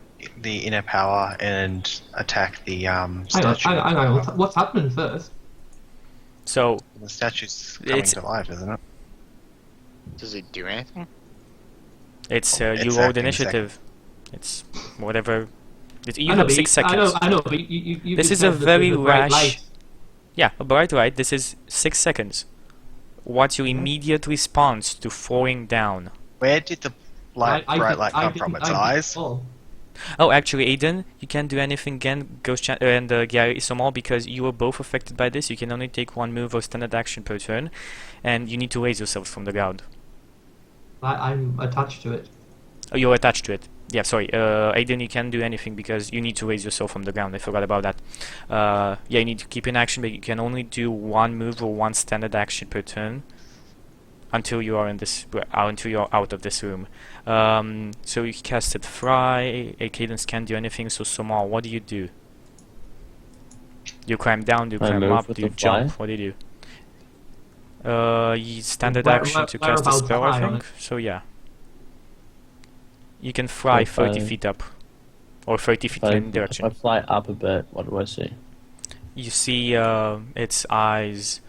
[SPEAKER 3] power and attack the statue.
[SPEAKER 4] Hang on. What's happening first?
[SPEAKER 5] So
[SPEAKER 3] The statue's coming
[SPEAKER 5] It's-
[SPEAKER 3] to life, isn't it?
[SPEAKER 2] Does it do anything?
[SPEAKER 5] it's
[SPEAKER 3] Oh,
[SPEAKER 5] you
[SPEAKER 3] it's
[SPEAKER 5] rolled
[SPEAKER 3] acting
[SPEAKER 5] initiative. It's whatever. You
[SPEAKER 4] I know,
[SPEAKER 5] have
[SPEAKER 4] but
[SPEAKER 5] 6 seconds.
[SPEAKER 4] I know, but you
[SPEAKER 5] This
[SPEAKER 4] just
[SPEAKER 5] is a
[SPEAKER 4] said that
[SPEAKER 5] very
[SPEAKER 4] there's bright
[SPEAKER 5] rash-
[SPEAKER 4] light.
[SPEAKER 5] Yeah, a bright light. This is 6 seconds. What's your immediate response to falling down?
[SPEAKER 3] Where did the bright light come
[SPEAKER 4] didn't-
[SPEAKER 3] from? Its
[SPEAKER 4] I didn't
[SPEAKER 3] eyes?
[SPEAKER 4] fall.
[SPEAKER 5] Oh, actually, Aiden, you can't do anything again, Ghost and Gary Somal, because you were both affected by this. You can only take 1 move or standard action per turn, and you need to raise yourselves from the ground.
[SPEAKER 4] I'm attached to it.
[SPEAKER 5] Oh, you're attached to it. Yeah, sorry. Aiden, you can't do anything because you need to raise yourself from the ground. I forgot about that. Yeah, you need to keep in action, but you can only do 1 move or 1 standard action per turn until you are until you're out of this room. So you casted Fry. Cadence can't do anything. So Somal, what do you do? You climb down. Do you
[SPEAKER 1] I
[SPEAKER 5] climb
[SPEAKER 1] move
[SPEAKER 5] up?
[SPEAKER 1] with
[SPEAKER 5] Do you
[SPEAKER 1] the
[SPEAKER 5] jump?
[SPEAKER 1] fly.
[SPEAKER 5] What do you do? Standard
[SPEAKER 4] Where-
[SPEAKER 5] action to cast a
[SPEAKER 4] whereabouts
[SPEAKER 5] spell,
[SPEAKER 4] am
[SPEAKER 5] I
[SPEAKER 4] I on
[SPEAKER 5] think. So yeah. You can fly
[SPEAKER 1] If
[SPEAKER 5] 30
[SPEAKER 1] I-
[SPEAKER 5] feet up. Or 30 feet
[SPEAKER 1] If I,
[SPEAKER 5] in direction.
[SPEAKER 1] if I fly up a bit, what do I see?
[SPEAKER 5] You see its eyes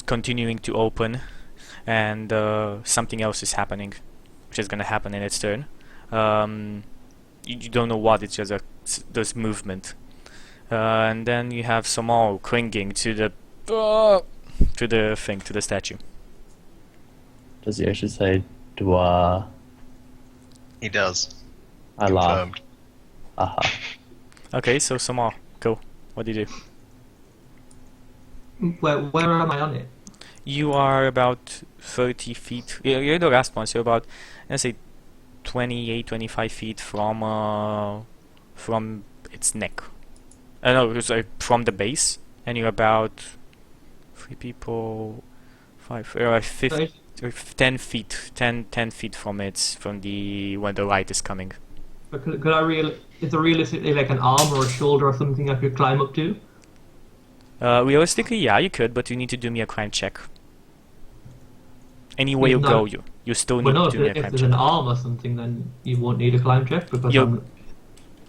[SPEAKER 5] continuing to open, and something else is happening, which is going to happen in its turn. You don't know what, it's just this movement. And then you have Somal clinging to the thing, to the statue.
[SPEAKER 1] Does he actually say, do I...
[SPEAKER 3] He does.
[SPEAKER 1] I laugh.
[SPEAKER 3] Confirmed.
[SPEAKER 1] Aha.
[SPEAKER 5] Okay, so Somal, go. What do you do?
[SPEAKER 4] Where am I on it?
[SPEAKER 5] You are about 30 feet. You're the last one, so about, let's say, 28, 25 feet from its neck. No, it was from the base, and you're about 3 people, 5, 50, 10 feet, 10 feet from it, from the when the light is coming.
[SPEAKER 4] But is there realistically like an arm or a shoulder or something I could climb up to?
[SPEAKER 5] Realistically, yeah, you could, but you need to do me a climb check. Anywhere you go, you still need
[SPEAKER 4] Well, no,
[SPEAKER 5] to do me a
[SPEAKER 4] if
[SPEAKER 5] climb
[SPEAKER 4] there's
[SPEAKER 5] check.
[SPEAKER 4] an arm or something, then you won't need a climb check because
[SPEAKER 5] No,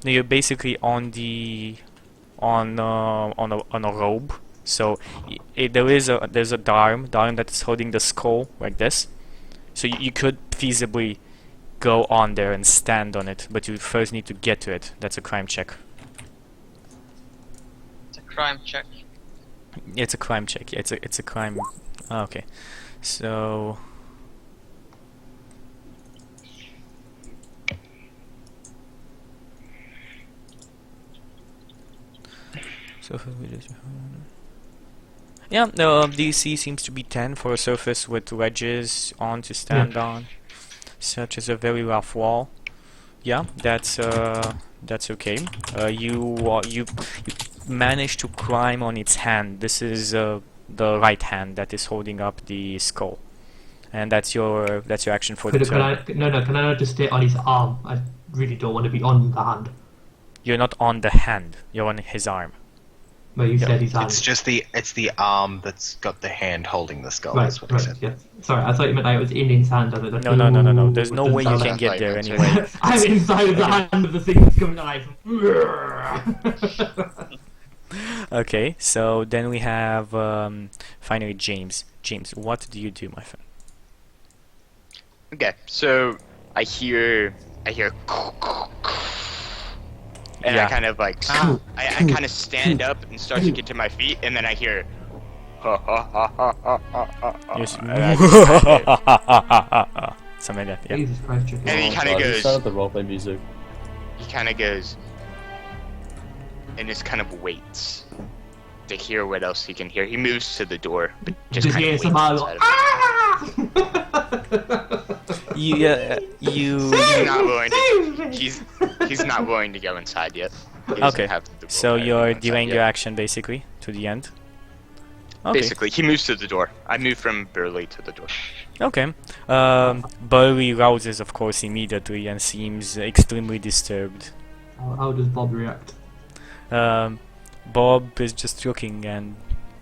[SPEAKER 5] you're basically on a robe. So there's a Dharm that's holding the skull like this. So you could feasibly go on there and stand on it, but you first need to get to it. That's a crime check.
[SPEAKER 6] It's a crime check.
[SPEAKER 5] It's a crime check. Yeah, it's a crime. Oh, okay, so. Yeah, DC seems to be 10 for a surface with ledges on to stand on, such as a very rough wall. Yeah, that's okay. You managed to climb on its hand. This is the right hand that is holding up the skull, and that's your action for the turn.
[SPEAKER 4] Can I not just stay on his arm? I really don't want to be on the hand.
[SPEAKER 5] You're not on the hand. You're on his arm.
[SPEAKER 4] Well, you said his hand.
[SPEAKER 3] It's just the arm that's got the hand holding the skull.
[SPEAKER 4] Right,
[SPEAKER 3] That's what I said.
[SPEAKER 4] yeah. Sorry, I thought you meant I was in his hand.
[SPEAKER 5] No. There's no way you
[SPEAKER 4] sound
[SPEAKER 5] can
[SPEAKER 4] like-
[SPEAKER 5] get there
[SPEAKER 3] like-
[SPEAKER 5] anyway.
[SPEAKER 4] I'm inside of the hand of the thing that's coming alive.
[SPEAKER 5] Okay, so then we have finally James. James, what do you do, my friend?
[SPEAKER 2] Okay, so I hear, and
[SPEAKER 5] Yeah.
[SPEAKER 2] I kind of like, I kind of stand up and start to get to my feet, and then I hear, ha ha ha ha ha ha ha.
[SPEAKER 5] Yes.
[SPEAKER 2] And I just kinda-
[SPEAKER 5] Something like that. Yeah.
[SPEAKER 4] Jesus Christ, chicken.
[SPEAKER 2] And he kind
[SPEAKER 1] Oh,
[SPEAKER 2] of
[SPEAKER 1] God, you
[SPEAKER 2] goes,
[SPEAKER 1] started the roleplay music.
[SPEAKER 2] and just kind of waits to hear what else he can hear. He moves to the door, but just
[SPEAKER 4] Just
[SPEAKER 2] kind
[SPEAKER 4] hear
[SPEAKER 2] of
[SPEAKER 4] some
[SPEAKER 2] waits
[SPEAKER 4] out.
[SPEAKER 2] outside of it.
[SPEAKER 5] You.
[SPEAKER 2] He's not willing to. He's not willing to go inside yet. He doesn't
[SPEAKER 5] Okay,
[SPEAKER 2] have the
[SPEAKER 5] So
[SPEAKER 2] willpower to
[SPEAKER 5] you're
[SPEAKER 2] go inside
[SPEAKER 5] delaying
[SPEAKER 2] yet.
[SPEAKER 5] your action basically to the end. Okay.
[SPEAKER 2] Basically, he moves to the door. I move from Burley to the door.
[SPEAKER 5] Okay. Burley rouses, of course, immediately and seems extremely disturbed.
[SPEAKER 4] How does Bob react?
[SPEAKER 5] Bob is just looking and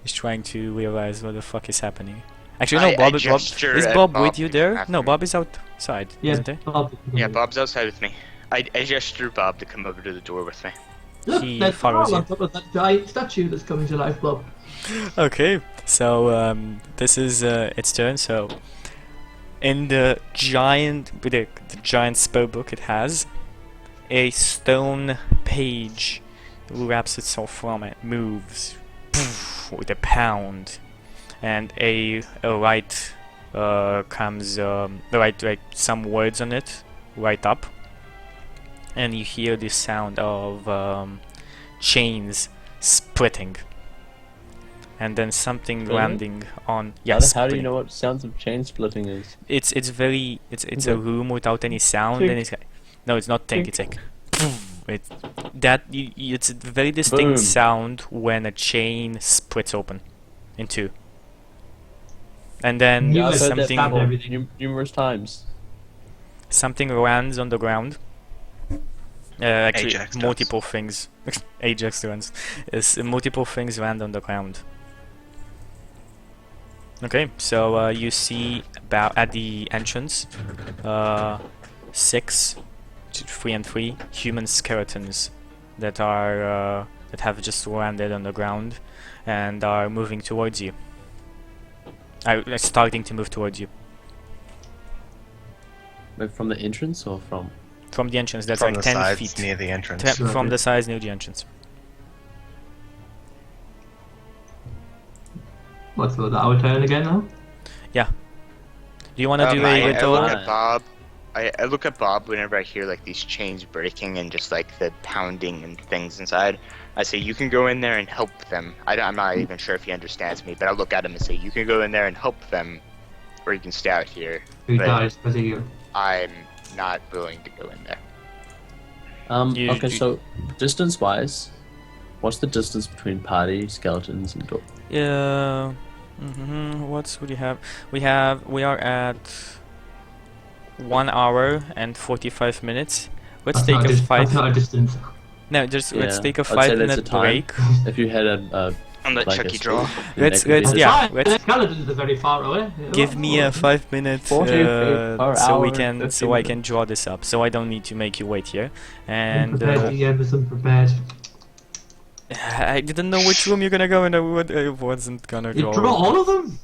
[SPEAKER 5] is trying to realize what the fuck is happening. Actually, no,
[SPEAKER 2] I
[SPEAKER 5] Bob
[SPEAKER 2] gesture
[SPEAKER 5] is
[SPEAKER 2] at
[SPEAKER 5] Bob
[SPEAKER 2] Bob
[SPEAKER 5] with you there?
[SPEAKER 2] after
[SPEAKER 5] No,
[SPEAKER 2] me.
[SPEAKER 5] Bob is outside,
[SPEAKER 4] Yeah,
[SPEAKER 5] isn't he?
[SPEAKER 4] Bob.
[SPEAKER 2] Yeah, Bob's outside with me. I gesture Bob to come over to the door with me.
[SPEAKER 4] Look,
[SPEAKER 5] He
[SPEAKER 4] there's
[SPEAKER 5] follows
[SPEAKER 4] Carl
[SPEAKER 5] you.
[SPEAKER 4] on top of that giant statue that's coming to life, Bob.
[SPEAKER 5] Okay, so this is its turn. So in the giant spell book, it has a stone page wraps itself from it, moves with a pound, and a light comes like some words on it right up, and you hear the sound of chains splitting. And then something
[SPEAKER 1] Really?
[SPEAKER 5] landing on
[SPEAKER 1] How do you
[SPEAKER 5] splitting.
[SPEAKER 1] know what sounds of chain splitting is?
[SPEAKER 5] It's a
[SPEAKER 1] Okay.
[SPEAKER 5] room without any sound,
[SPEAKER 1] Tink.
[SPEAKER 5] and it's like, no, it's not think, it's like it's a very distinct
[SPEAKER 1] Boom.
[SPEAKER 5] sound when a chain splits open in two. And then
[SPEAKER 4] Yeah, I've heard that
[SPEAKER 5] something
[SPEAKER 4] sound everything.
[SPEAKER 1] Numerous times.
[SPEAKER 5] something lands on the ground. Actually,
[SPEAKER 3] Ajax does.
[SPEAKER 5] multiple things. Ajax lands. Multiple things land on the ground. Okay, so you see about at the entrance, 6, 3 and 3 human skeletons that are that have just landed on the ground and are moving towards you. Starting to move towards you
[SPEAKER 1] Maybe from the entrance or from?
[SPEAKER 5] from the entrance. That's
[SPEAKER 3] From
[SPEAKER 5] like
[SPEAKER 3] the
[SPEAKER 5] 10
[SPEAKER 3] sides
[SPEAKER 5] feet.
[SPEAKER 3] near the entrance.
[SPEAKER 5] From the sides near the entrance.
[SPEAKER 4] What's our turn again now?
[SPEAKER 5] Do you want to do a
[SPEAKER 2] I
[SPEAKER 5] little?
[SPEAKER 2] look at Bob. I look at Bob whenever I hear like these chains breaking and just like the pounding and things inside. I say, you can go in there and help them. I'm not even sure if he understands me, but I look at him and say, you can go in there and help them, or you can stay out here.
[SPEAKER 4] Who
[SPEAKER 2] But-
[SPEAKER 4] dies because of you?
[SPEAKER 2] I'm not willing to go in there.
[SPEAKER 5] You-
[SPEAKER 1] Okay,
[SPEAKER 5] you-
[SPEAKER 1] so distance-wise, What's the distance between party, skeletons, and door?
[SPEAKER 5] Yeah. What would you have? We are at 1 hour and 45 minutes. Let's
[SPEAKER 4] That's
[SPEAKER 5] take
[SPEAKER 4] not
[SPEAKER 5] a
[SPEAKER 4] that's not a distance.
[SPEAKER 5] No, just let's
[SPEAKER 1] Yeah,
[SPEAKER 5] take a
[SPEAKER 1] I'd say that's a
[SPEAKER 5] 5-minute
[SPEAKER 1] time.
[SPEAKER 5] break.
[SPEAKER 1] If you had a
[SPEAKER 2] On the
[SPEAKER 1] like
[SPEAKER 2] Chucky
[SPEAKER 1] a
[SPEAKER 2] draw.
[SPEAKER 1] speed,
[SPEAKER 5] Let's-
[SPEAKER 1] that could
[SPEAKER 5] let's-
[SPEAKER 1] be
[SPEAKER 5] yeah,
[SPEAKER 4] Fine,
[SPEAKER 5] let's-
[SPEAKER 4] the skeletons are very far away.
[SPEAKER 5] Give me a 5 minute
[SPEAKER 1] 40 feet per
[SPEAKER 5] so we
[SPEAKER 1] hour,
[SPEAKER 5] can
[SPEAKER 1] 50
[SPEAKER 5] so I can
[SPEAKER 1] minutes.
[SPEAKER 5] draw this up. So I don't need to make you wait here. And
[SPEAKER 4] Unprepared DM is unprepared.
[SPEAKER 5] I didn't know which room you're gonna go, and I wasn't gonna
[SPEAKER 4] You
[SPEAKER 5] draw.
[SPEAKER 4] draw all of them?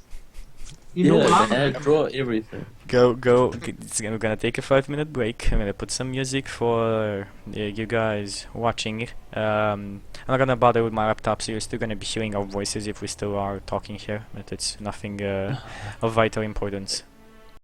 [SPEAKER 4] You know what
[SPEAKER 1] yeah,
[SPEAKER 4] happened?
[SPEAKER 1] draw everything.
[SPEAKER 5] Go. We're gonna take a 5-minute break. I'm gonna put some music for you guys watching. I'm not gonna bother with my laptop, so you're still gonna be hearing our voices if we still are talking here, but it's nothing of vital importance.